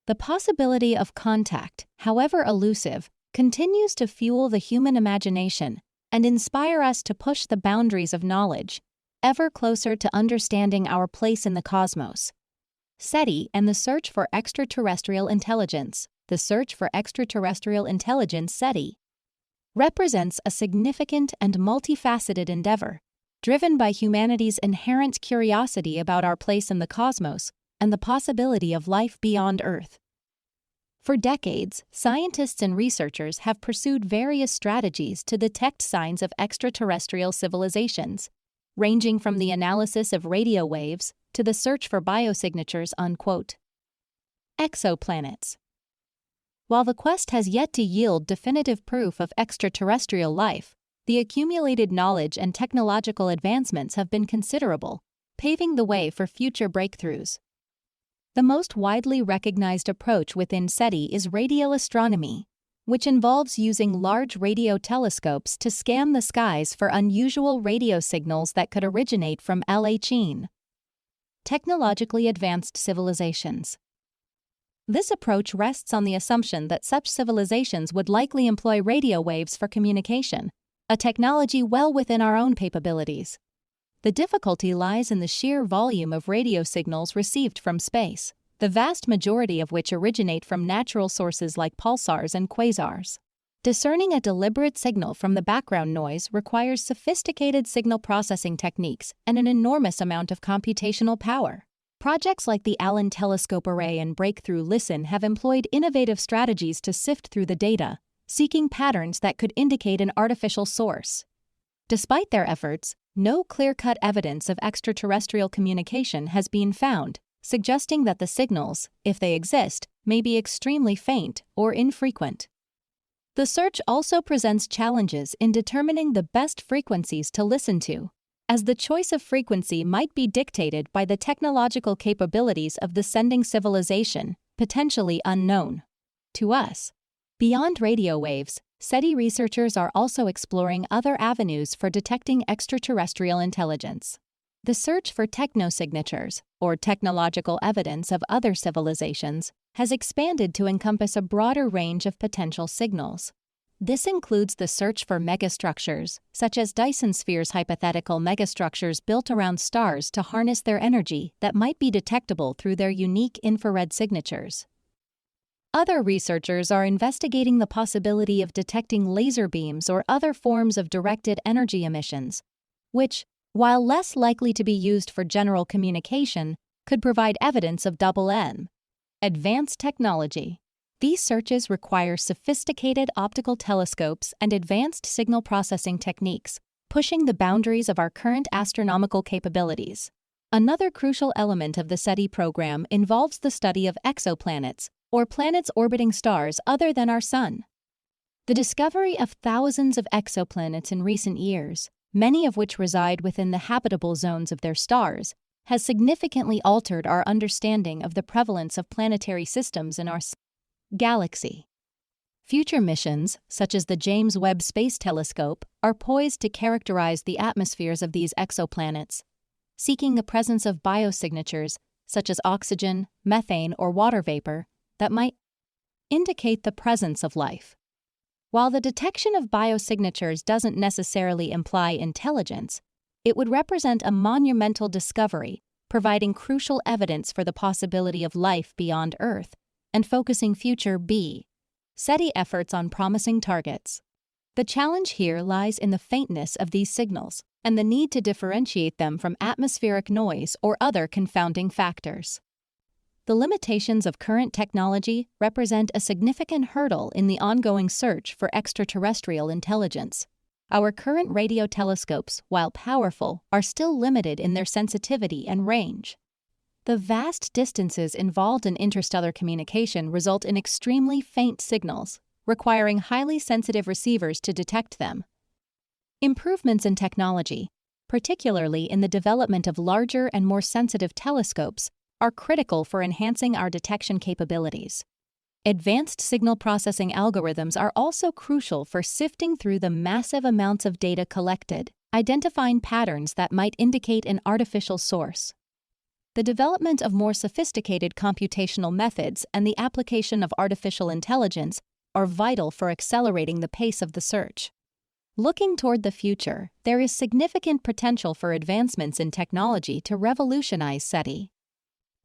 The possibility of contact, however elusive, continues to fuel the human imagination and inspire us to push the boundaries of knowledge. ever closer to understanding our place in the cosmos. SETI and the search for extraterrestrial intelligence. The search for extraterrestrial intelligence, SETI, represents a significant and multifaceted endeavor, driven by humanity's inherent curiosity about our place in the cosmos and the possibility of life beyond Earth. For decades, scientists and researchers have pursued various strategies to detect signs of extraterrestrial civilizations, ranging from the analysis of radio waves to the search for biosignatures on, quote, exoplanets. While the quest has yet to yield definitive proof of extraterrestrial life, the accumulated knowledge and technological advancements have been considerable, paving the way for future breakthroughs. The most widely recognized approach within SETI is radio astronomy, which involves using large radio telescopes to scan the skies for unusual radio signals that could originate from herein. Technologically advanced civilizations. This approach rests on the assumption that such civilizations would likely employ radio waves for communication, a technology well within our own capabilities. The difficulty lies in the sheer volume of radio signals received from space, the vast majority of which originate from natural sources like pulsars and quasars. Discerning a deliberate signal from the background noise requires sophisticated signal processing techniques and an enormous amount of computational power. Projects like the Allen Telescope Array and Breakthrough Listen have employed innovative strategies to sift through the data, seeking patterns that could indicate an artificial source. Despite their efforts, no clear-cut evidence of extraterrestrial communication has been found, suggesting that the signals, if they exist, may be extremely faint or infrequent. The search also presents challenges in determining the best frequencies to listen to, as the choice of frequency might be dictated by the technological capabilities of the sending civilization, potentially unknown to us. Beyond radio waves, SETI researchers are also exploring other avenues for detecting extraterrestrial intelligence. The search for technosignatures, or technological evidence of other civilizations, has expanded to encompass a broader range of potential signals. This includes the search for megastructures, such as Dyson spheres, hypothetical megastructures built around stars to harness their energy that might be detectable through their unique infrared signatures. Other researchers are investigating the possibility of detecting laser beams or other forms of directed energy emissions, which, while less likely to be used for general communication, could provide evidence of double-M. Advanced technology. These searches require sophisticated optical telescopes and advanced signal processing techniques, pushing the boundaries of our current astronomical capabilities. Another crucial element of the SETI program involves the study of exoplanets, or planets orbiting stars other than our Sun. The discovery of thousands of exoplanets in recent years, many of which reside within the habitable zones of their stars, has significantly altered our understanding of the prevalence of planetary systems in our galaxy. Future missions, such as the James Webb Space Telescope, are poised to characterize the atmospheres of these exoplanets, seeking the presence of biosignatures, such as oxygen, methane, or water vapor, that might indicate the presence of life. While the detection of biosignatures doesn't necessarily imply intelligence, it would represent a monumental discovery, providing crucial evidence for the possibility of life beyond Earth, and focusing future SETI efforts on promising targets. The challenge here lies in the faintness of these signals and the need to differentiate them from atmospheric noise or other confounding factors. The limitations of current technology represent a significant hurdle in the ongoing search for extraterrestrial intelligence. Our current radio telescopes, while powerful, are still limited in their sensitivity and range. The vast distances involved in interstellar communication result in extremely faint signals, requiring highly sensitive receivers to detect them. Improvements in technology, particularly in the development of larger and more sensitive telescopes, are critical for enhancing our detection capabilities. Advanced signal processing algorithms are also crucial for sifting through the massive amounts of data collected, identifying patterns that might indicate an artificial source. The development of more sophisticated computational methods and the application of artificial intelligence are vital for accelerating the pace of the search. Looking toward the future, there is significant potential for advancements in technology to revolutionize SETI.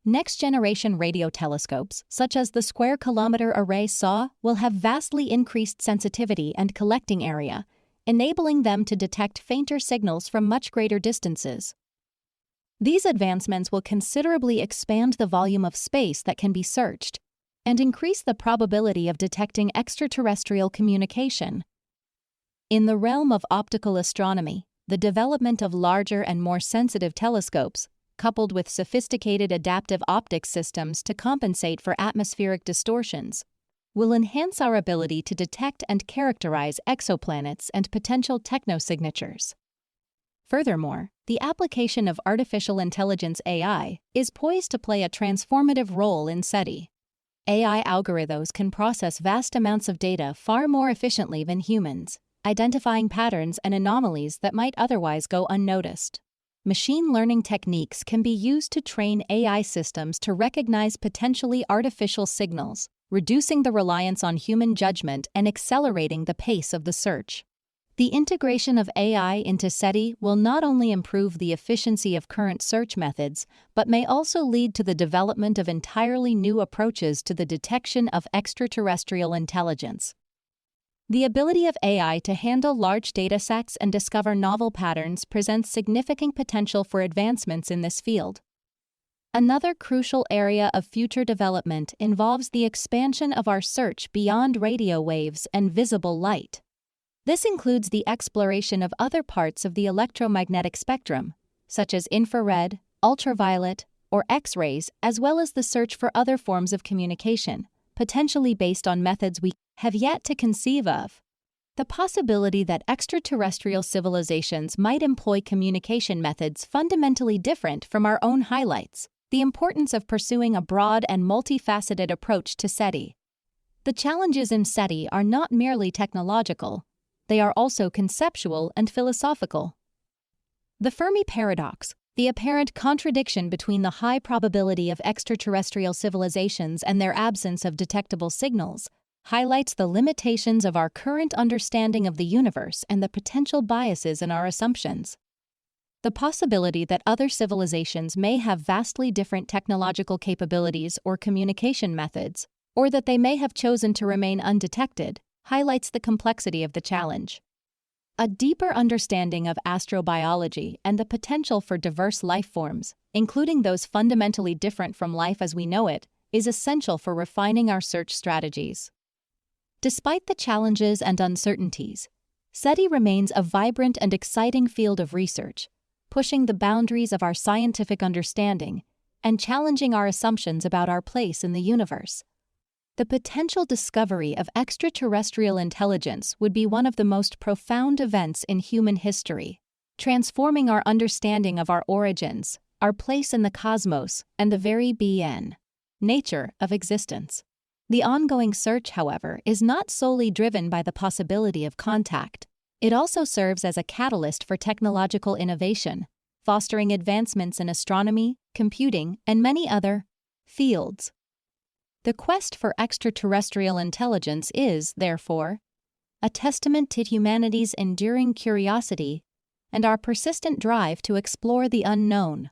Next-generation radio telescopes, such as the Square Kilometre Array SAW, will have vastly increased sensitivity and collecting area, enabling them to detect fainter signals from much greater distances. These advancements will considerably expand the volume of space that can be searched and increase the probability of detecting extraterrestrial communication. In the realm of optical astronomy, the development of larger and more sensitive telescopes, coupled with sophisticated adaptive optics systems to compensate for atmospheric distortions, will enhance our ability to detect and characterize exoplanets and potential technosignatures. Furthermore, the application of artificial intelligence AI is poised to play a transformative role in SETI. AI algorithms can process vast amounts of data far more efficiently than humans, identifying patterns and anomalies that might otherwise go unnoticed. Machine learning techniques can be used to train AI systems to recognize potentially artificial signals, reducing the reliance on human judgment and accelerating the pace of the search. The integration of AI into SETI will not only improve the efficiency of current search methods, but may also lead to the development of entirely new approaches to the detection of extraterrestrial intelligence. The ability of AI to handle large datasets and discover novel patterns presents significant potential for advancements in this field. Another crucial area of future development involves the expansion of our search beyond radio waves and visible light. This includes the exploration of other parts of the electromagnetic spectrum, such as infrared, ultraviolet, or X-rays, as well as the search for other forms of communication, potentially based on methods we have yet to conceive of. The possibility that extraterrestrial civilizations might employ communication methods fundamentally different from our own highlights the importance of pursuing a broad and multifaceted approach to SETI. The challenges in SETI are not merely technological, they are also conceptual and philosophical. The Fermi paradox, the apparent contradiction between the high probability of extraterrestrial civilizations and their absence of detectable signals, highlights the limitations of our current understanding of the universe and the potential biases in our assumptions. The possibility that other civilizations may have vastly different technological capabilities or communication methods, or that they may have chosen to remain undetected, highlights the complexity of the challenge. A deeper understanding of astrobiology and the potential for diverse life forms, including those fundamentally different from life as we know it, is essential for refining our search strategies. Despite the challenges and uncertainties, SETI remains a vibrant and exciting field of research, pushing the boundaries of our scientific understanding and challenging our assumptions about our place in the universe. The potential discovery of extraterrestrial intelligence would be one of the most profound events in human history, transforming our understanding of our origins, our place in the cosmos, and the very nature of existence. The ongoing search, however, is not solely driven by the possibility of contact. It also serves as a catalyst for technological innovation, fostering advancements in astronomy, computing, and many other fields. The quest for extraterrestrial intelligence is, therefore, a testament to humanity's enduring curiosity and our persistent drive to explore the unknown.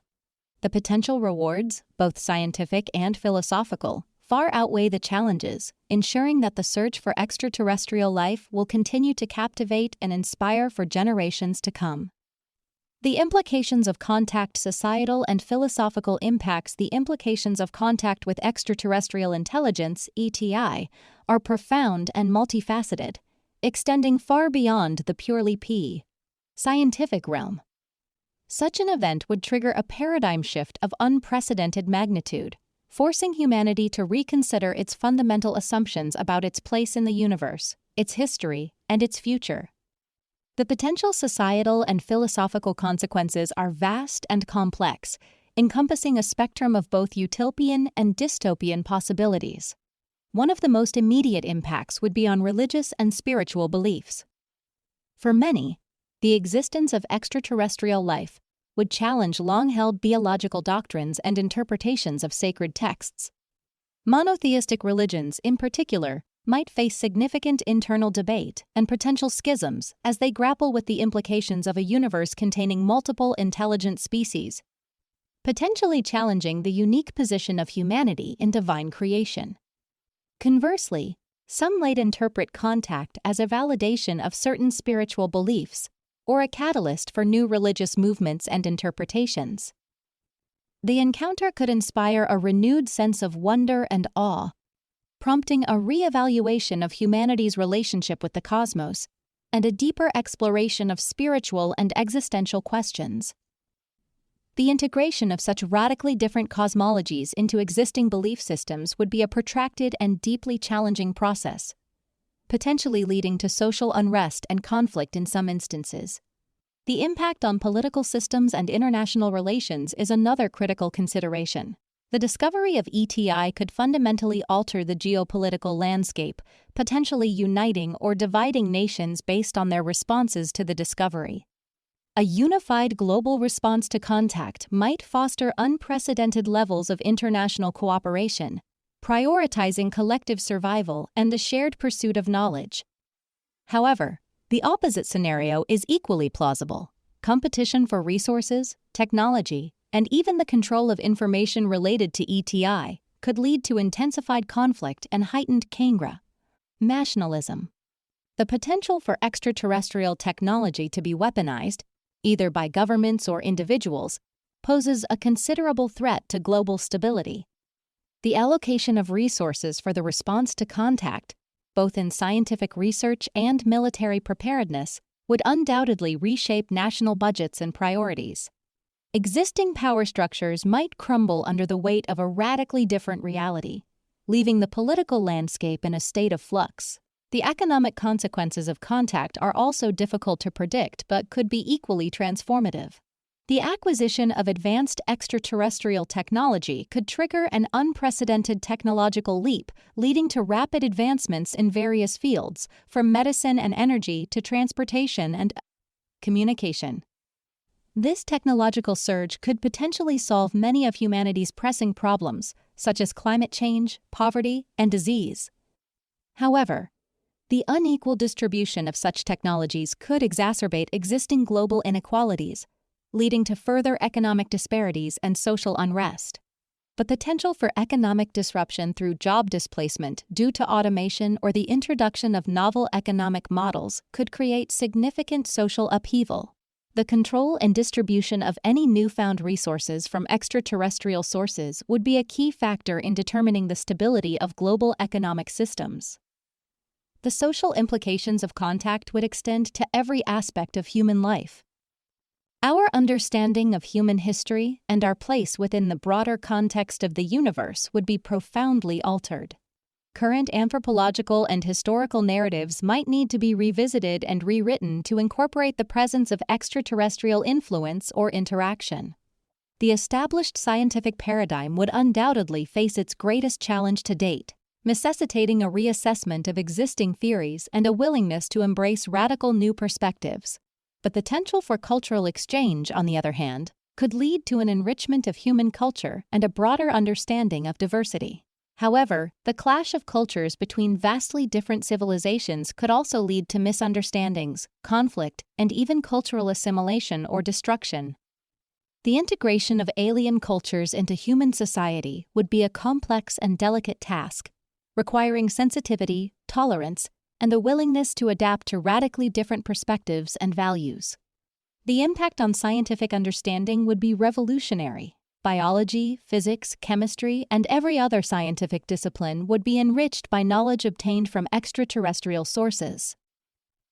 The potential rewards, both scientific and philosophical, far outweigh the challenges, ensuring that the search for extraterrestrial life will continue to captivate and inspire for generations to come. The implications of contact, societal and philosophical impacts. The implications of contact with extraterrestrial intelligence, ETI, are profound and multifaceted, extending far beyond the purely scientific realm. Such an event would trigger a paradigm shift of unprecedented magnitude, forcing humanity to reconsider its fundamental assumptions about its place in the universe, its history, and its future. The potential societal and philosophical consequences are vast and complex, encompassing a spectrum of both utopian and dystopian possibilities. One of the most immediate impacts would be on religious and spiritual beliefs. For many, the existence of extraterrestrial life would challenge long-held theological doctrines and interpretations of sacred texts. Monotheistic religions, in particular, might face significant internal debate and potential schisms as they grapple with the implications of a universe containing multiple intelligent species, potentially challenging the unique position of humanity in divine creation. Conversely, some might interpret contact as a validation of certain spiritual beliefs or a catalyst for new religious movements and interpretations. The encounter could inspire a renewed sense of wonder and awe, prompting a re-evaluation of humanity's relationship with the cosmos and a deeper exploration of spiritual and existential questions. The integration of such radically different cosmologies into existing belief systems would be a protracted and deeply challenging process, potentially leading to social unrest and conflict in some instances. The impact on political systems and international relations is another critical consideration. The discovery of ETI could fundamentally alter the geopolitical landscape, potentially uniting or dividing nations based on their responses to the discovery. A unified global response to contact might foster unprecedented levels of international cooperation, prioritizing collective survival and the shared pursuit of knowledge. However, the opposite scenario is equally plausible. Competition for resources, technology, and even the control of information related to ETI could lead to intensified conflict and heightened nationalism. The potential for extraterrestrial technology to be weaponized, either by governments or individuals, poses a considerable threat to global stability. The allocation of resources for the response to contact, both in scientific research and military preparedness, would undoubtedly reshape national budgets and priorities. Existing power structures might crumble under the weight of a radically different reality, leaving the political landscape in a state of flux. The economic consequences of contact are also difficult to predict but could be equally transformative. The acquisition of advanced extraterrestrial technology could trigger an unprecedented technological leap, leading to rapid advancements in various fields, from medicine and energy to transportation and communication. This technological surge could potentially solve many of humanity's pressing problems, such as climate change, poverty, and disease. However, the unequal distribution of such technologies could exacerbate existing global inequalities, leading to further economic disparities and social unrest. The potential for economic disruption through job displacement due to automation or the introduction of novel economic models could create significant social upheaval. The control and distribution of any newfound resources from extraterrestrial sources would be a key factor in determining the stability of global economic systems. The social implications of contact would extend to every aspect of human life. Our understanding of human history and our place within the broader context of the universe would be profoundly altered. Current anthropological and historical narratives might need to be revisited and rewritten to incorporate the presence of extraterrestrial influence or interaction. The established scientific paradigm would undoubtedly face its greatest challenge to date, necessitating a reassessment of existing theories and a willingness to embrace radical new perspectives. But the potential for cultural exchange, on the other hand, could lead to an enrichment of human culture and a broader understanding of diversity. However, the clash of cultures between vastly different civilizations could also lead to misunderstandings, conflict, and even cultural assimilation or destruction. The integration of alien cultures into human society would be a complex and delicate task, requiring sensitivity, tolerance, and the willingness to adapt to radically different perspectives and values. The impact on scientific understanding would be revolutionary. Biology, physics, chemistry, and every other scientific discipline would be enriched by knowledge obtained from extraterrestrial sources.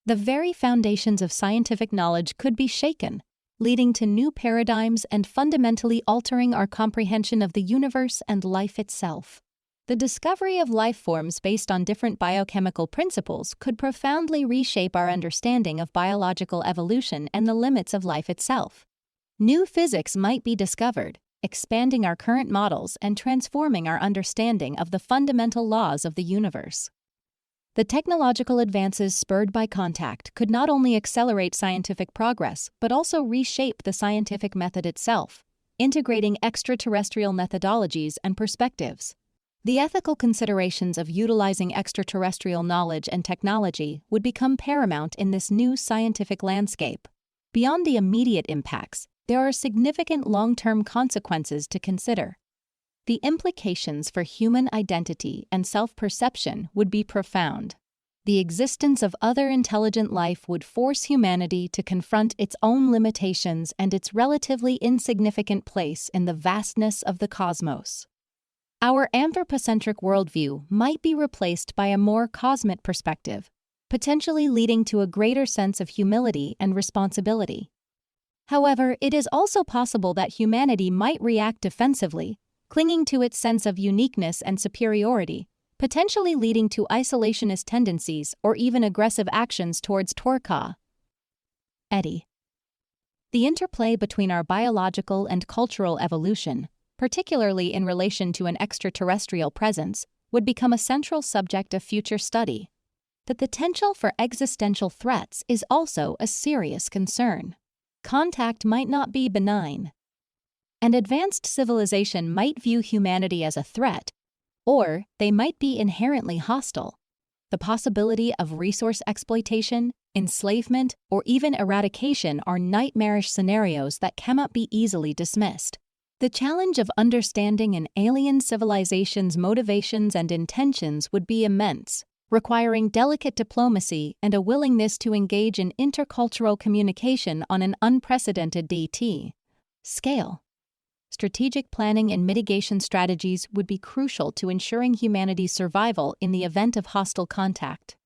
The very foundations of scientific knowledge could be shaken, leading to new paradigms and fundamentally altering our comprehension of the universe and life itself. The discovery of life forms based on different biochemical principles could profoundly reshape our understanding of biological evolution and the limits of life itself. New physics might be discovered, expanding our current models and transforming our understanding of the fundamental laws of the universe. The technological advances spurred by contact could not only accelerate scientific progress but also reshape the scientific method itself, integrating extraterrestrial methodologies and perspectives. The ethical considerations of utilizing extraterrestrial knowledge and technology would become paramount in this new scientific landscape. Beyond the immediate impacts, there are significant long-term consequences to consider. The implications for human identity and self-perception would be profound. The existence of other intelligent life would force humanity to confront its own limitations and its relatively insignificant place in the vastness of the cosmos. Our anthropocentric worldview might be replaced by a more cosmic perspective, potentially leading to a greater sense of humility and responsibility. However, it is also possible that humanity might react defensively, clinging to its sense of uniqueness and superiority, potentially leading to isolationist tendencies or even aggressive actions towards Torka. Eddie. The interplay between our biological and cultural evolution, particularly in relation to an extraterrestrial presence, would become a central subject of future study. The potential for existential threats is also a serious concern. Contact might not be benign. An advanced civilization might view humanity as a threat, or they might be inherently hostile. The possibility of resource exploitation, enslavement, or even eradication are nightmarish scenarios that cannot be easily dismissed. The challenge of understanding an alien civilization's motivations and intentions would be immense, requiring delicate diplomacy and a willingness to engage in intercultural communication on an unprecedented scale. Strategic planning and mitigation strategies would be crucial to ensuring humanity's survival in the event of hostile contact.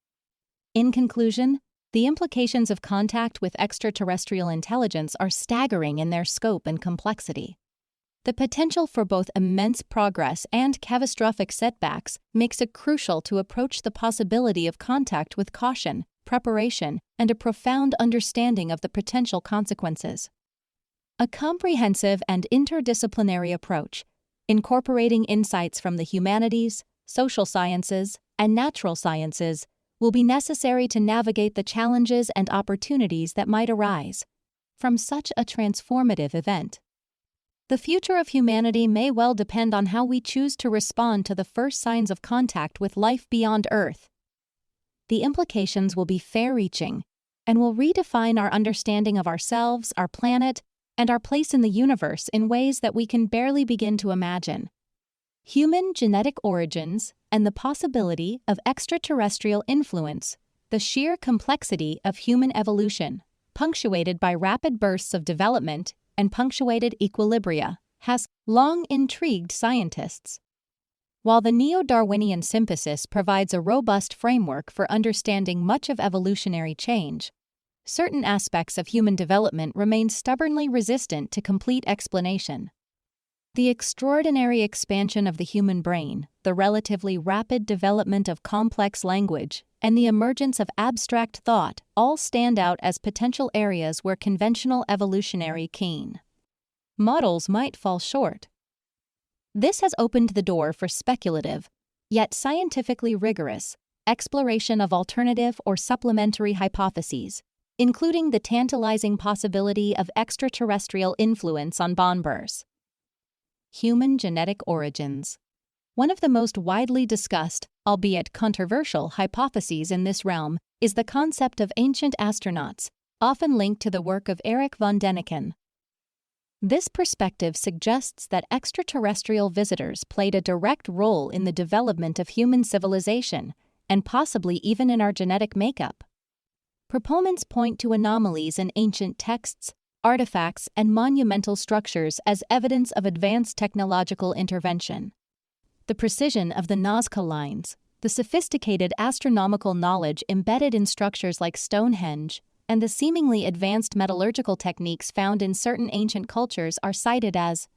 In conclusion, the implications of contact with extraterrestrial intelligence are staggering in their scope and complexity. The potential for both immense progress and catastrophic setbacks makes it crucial to approach the possibility of contact with caution, preparation, and a profound understanding of the potential consequences. A comprehensive and interdisciplinary approach, incorporating insights from the humanities, social sciences, and natural sciences, will be necessary to navigate the challenges and opportunities that might arise from such a transformative event. The future of humanity may well depend on how we choose to respond to the first signs of contact with life beyond Earth. The implications will be far-reaching and will redefine our understanding of ourselves, our planet, and our place in the universe in ways that we can barely begin to imagine. Human genetic origins and the possibility of extraterrestrial influence, the sheer complexity of human evolution, punctuated by rapid bursts of development and punctuated equilibria, has long intrigued scientists. While the neo-Darwinian synthesis provides a robust framework for understanding much of evolutionary change, certain aspects of human development remain stubbornly resistant to complete explanation. The extraordinary expansion of the human brain, the relatively rapid development of complex language, and the emergence of abstract thought all stand out as potential areas where conventional evolutionary models might fall short. This has opened the door for speculative, yet scientifically rigorous, exploration of alternative or supplementary hypotheses, including the tantalizing possibility of extraterrestrial influence on bonburs. Human genetic origins. One of the most widely discussed, albeit controversial, hypotheses in this realm is the concept of ancient astronauts, often linked to the work of Erich von Däniken. This perspective suggests that extraterrestrial visitors played a direct role in the development of human civilization, and possibly even in our genetic makeup. Proponents point to anomalies in ancient texts, artifacts, and monumental structures as evidence of advanced technological intervention. The precision of the Nazca lines, the sophisticated astronomical knowledge embedded in structures like Stonehenge, and the seemingly advanced metallurgical techniques found in certain ancient cultures are cited as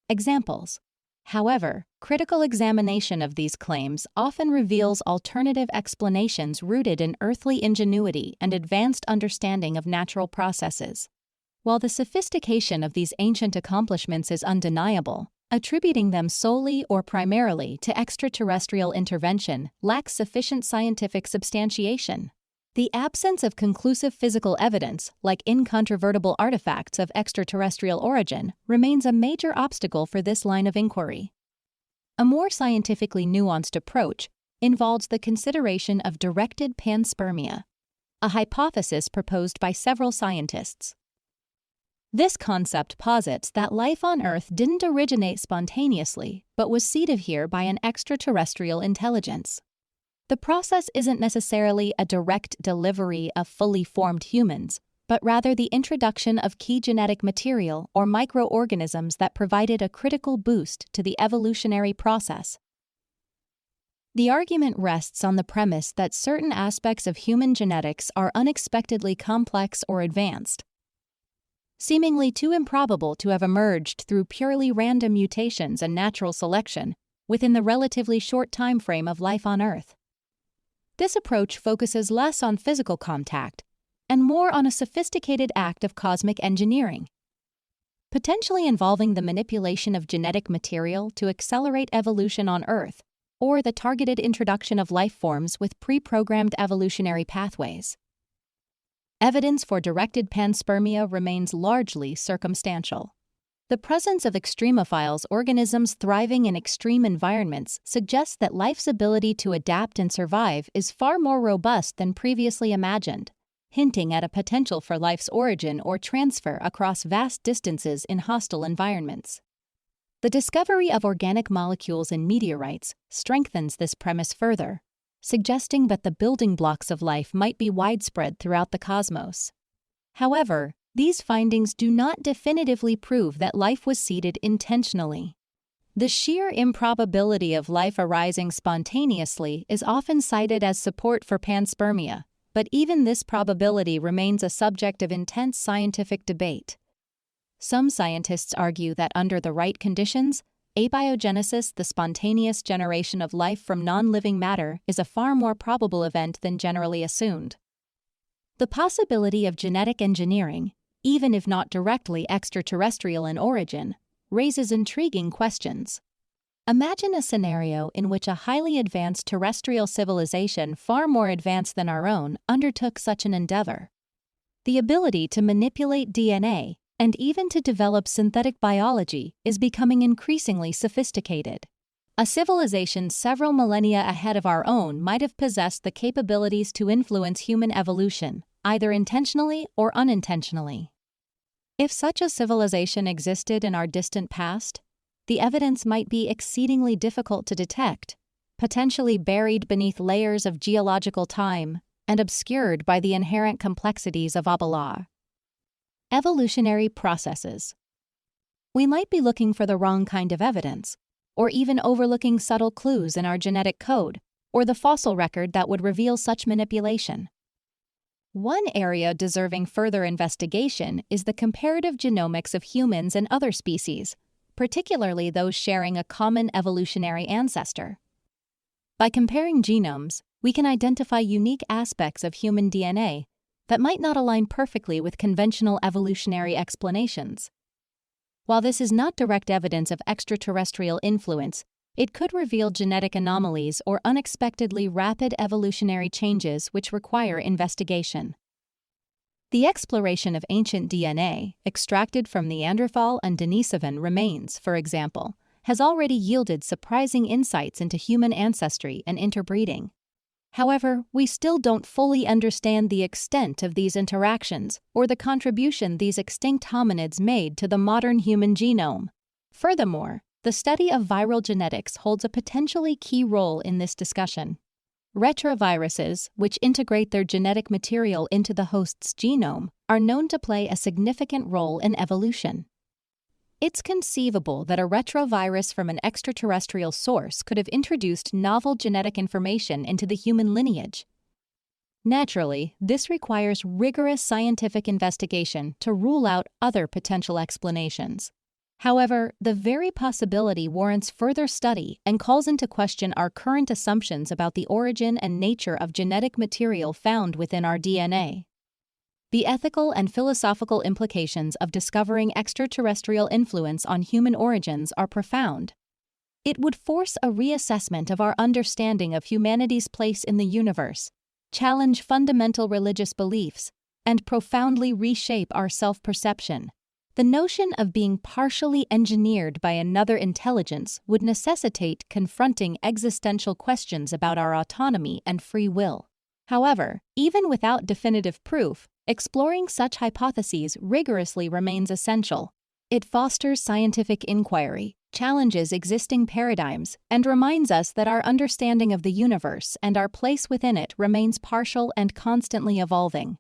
examples. However, critical examination of these claims often reveals alternative explanations rooted in earthly ingenuity and advanced understanding of natural processes. While the sophistication of these ancient accomplishments is undeniable, attributing them solely or primarily to extraterrestrial intervention lacks sufficient scientific substantiation. The absence of conclusive physical evidence, like incontrovertible artifacts of extraterrestrial origin, remains a major obstacle for this line of inquiry. A more scientifically nuanced approach involves the consideration of directed panspermia, a hypothesis proposed by several scientists. This concept posits that life on Earth didn't originate spontaneously, but was seeded here by an extraterrestrial intelligence. The process isn't necessarily a direct delivery of fully formed humans, but rather the introduction of key genetic material or microorganisms that provided a critical boost to the evolutionary process. The argument rests on the premise that certain aspects of human genetics are unexpectedly complex or advanced, seemingly too improbable to have emerged through purely random mutations and natural selection within the relatively short time frame of life on Earth. This approach focuses less on physical contact and more on a sophisticated act of cosmic engineering, potentially involving the manipulation of genetic material to accelerate evolution on Earth, or the targeted introduction of life forms with pre-programmed evolutionary pathways. Evidence for directed panspermia remains largely circumstantial. The presence of extremophiles, organisms thriving in extreme environments, suggests that life's ability to adapt and survive is far more robust than previously imagined, hinting at a potential for life's origin or transfer across vast distances in hostile environments. The discovery of organic molecules in meteorites strengthens this premise further, suggesting that the building blocks of life might be widespread throughout the cosmos. However, these findings do not definitively prove that life was seeded intentionally. The sheer improbability of life arising spontaneously is often cited as support for panspermia, but even this probability remains a subject of intense scientific debate. Some scientists argue that under the right conditions, abiogenesis, the spontaneous generation of life from non-living matter, is a far more probable event than generally assumed. The possibility of genetic engineering, even if not directly extraterrestrial in origin, raises intriguing questions. Imagine a scenario in which a highly advanced terrestrial civilization far more advanced than our own undertook such an endeavor. The ability to manipulate DNA and even to develop synthetic biology is becoming increasingly sophisticated. A civilization several millennia ahead of our own might have possessed the capabilities to influence human evolution, either intentionally or unintentionally. If such a civilization existed in our distant past, the evidence might be exceedingly difficult to detect, potentially buried beneath layers of geological time and obscured by the inherent complexities of Abala. Evolutionary processes. We might be looking for the wrong kind of evidence, or even overlooking subtle clues in our genetic code, or the fossil record that would reveal such manipulation. One area deserving further investigation is the comparative genomics of humans and other species, particularly those sharing a common evolutionary ancestor. By comparing genomes, we can identify unique aspects of human DNA that might not align perfectly with conventional evolutionary explanations. While this is not direct evidence of extraterrestrial influence, it could reveal genetic anomalies or unexpectedly rapid evolutionary changes which require investigation. The exploration of ancient DNA, extracted from Neanderthal and Denisovan remains, for example, has already yielded surprising insights into human ancestry and interbreeding. However, we still don't fully understand the extent of these interactions or the contribution these extinct hominids made to the modern human genome. Furthermore, the study of viral genetics holds a potentially key role in this discussion. Retroviruses, which integrate their genetic material into the host's genome, are known to play a significant role in evolution. It's conceivable that a retrovirus from an extraterrestrial source could have introduced novel genetic information into the human lineage. Naturally, this requires rigorous scientific investigation to rule out other potential explanations. However, the very possibility warrants further study and calls into question our current assumptions about the origin and nature of genetic material found within our DNA. The ethical and philosophical implications of discovering extraterrestrial influence on human origins are profound. It would force a reassessment of our understanding of humanity's place in the universe, challenge fundamental religious beliefs, and profoundly reshape our self-perception, The notion of being partially engineered by another intelligence would necessitate confronting existential questions about our autonomy and free will. However, even without definitive proof, exploring such hypotheses rigorously remains essential. It fosters scientific inquiry, challenges existing paradigms, and reminds us that our understanding of the universe and our place within it remains partial and constantly evolving.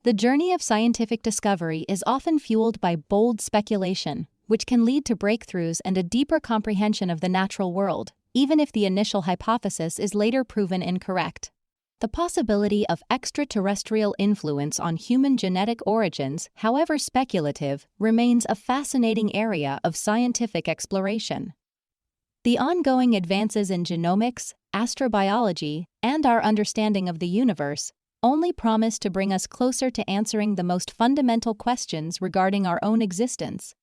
The journey of scientific discovery is often fueled by bold speculation, which can lead to breakthroughs and a deeper comprehension of the natural world, even if the initial hypothesis is later proven incorrect. The possibility of extraterrestrial influence on human genetic origins, however speculative, remains a fascinating area of scientific exploration. The ongoing advances in genomics, astrobiology, and our understanding of the universe only promise to bring us closer to answering the most fundamental questions regarding our own existence.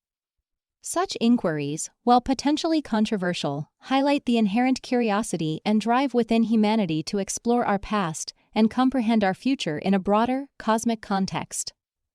Such inquiries, while potentially controversial, highlight the inherent curiosity and drive within humanity to explore our past and comprehend our future in a broader, cosmic context.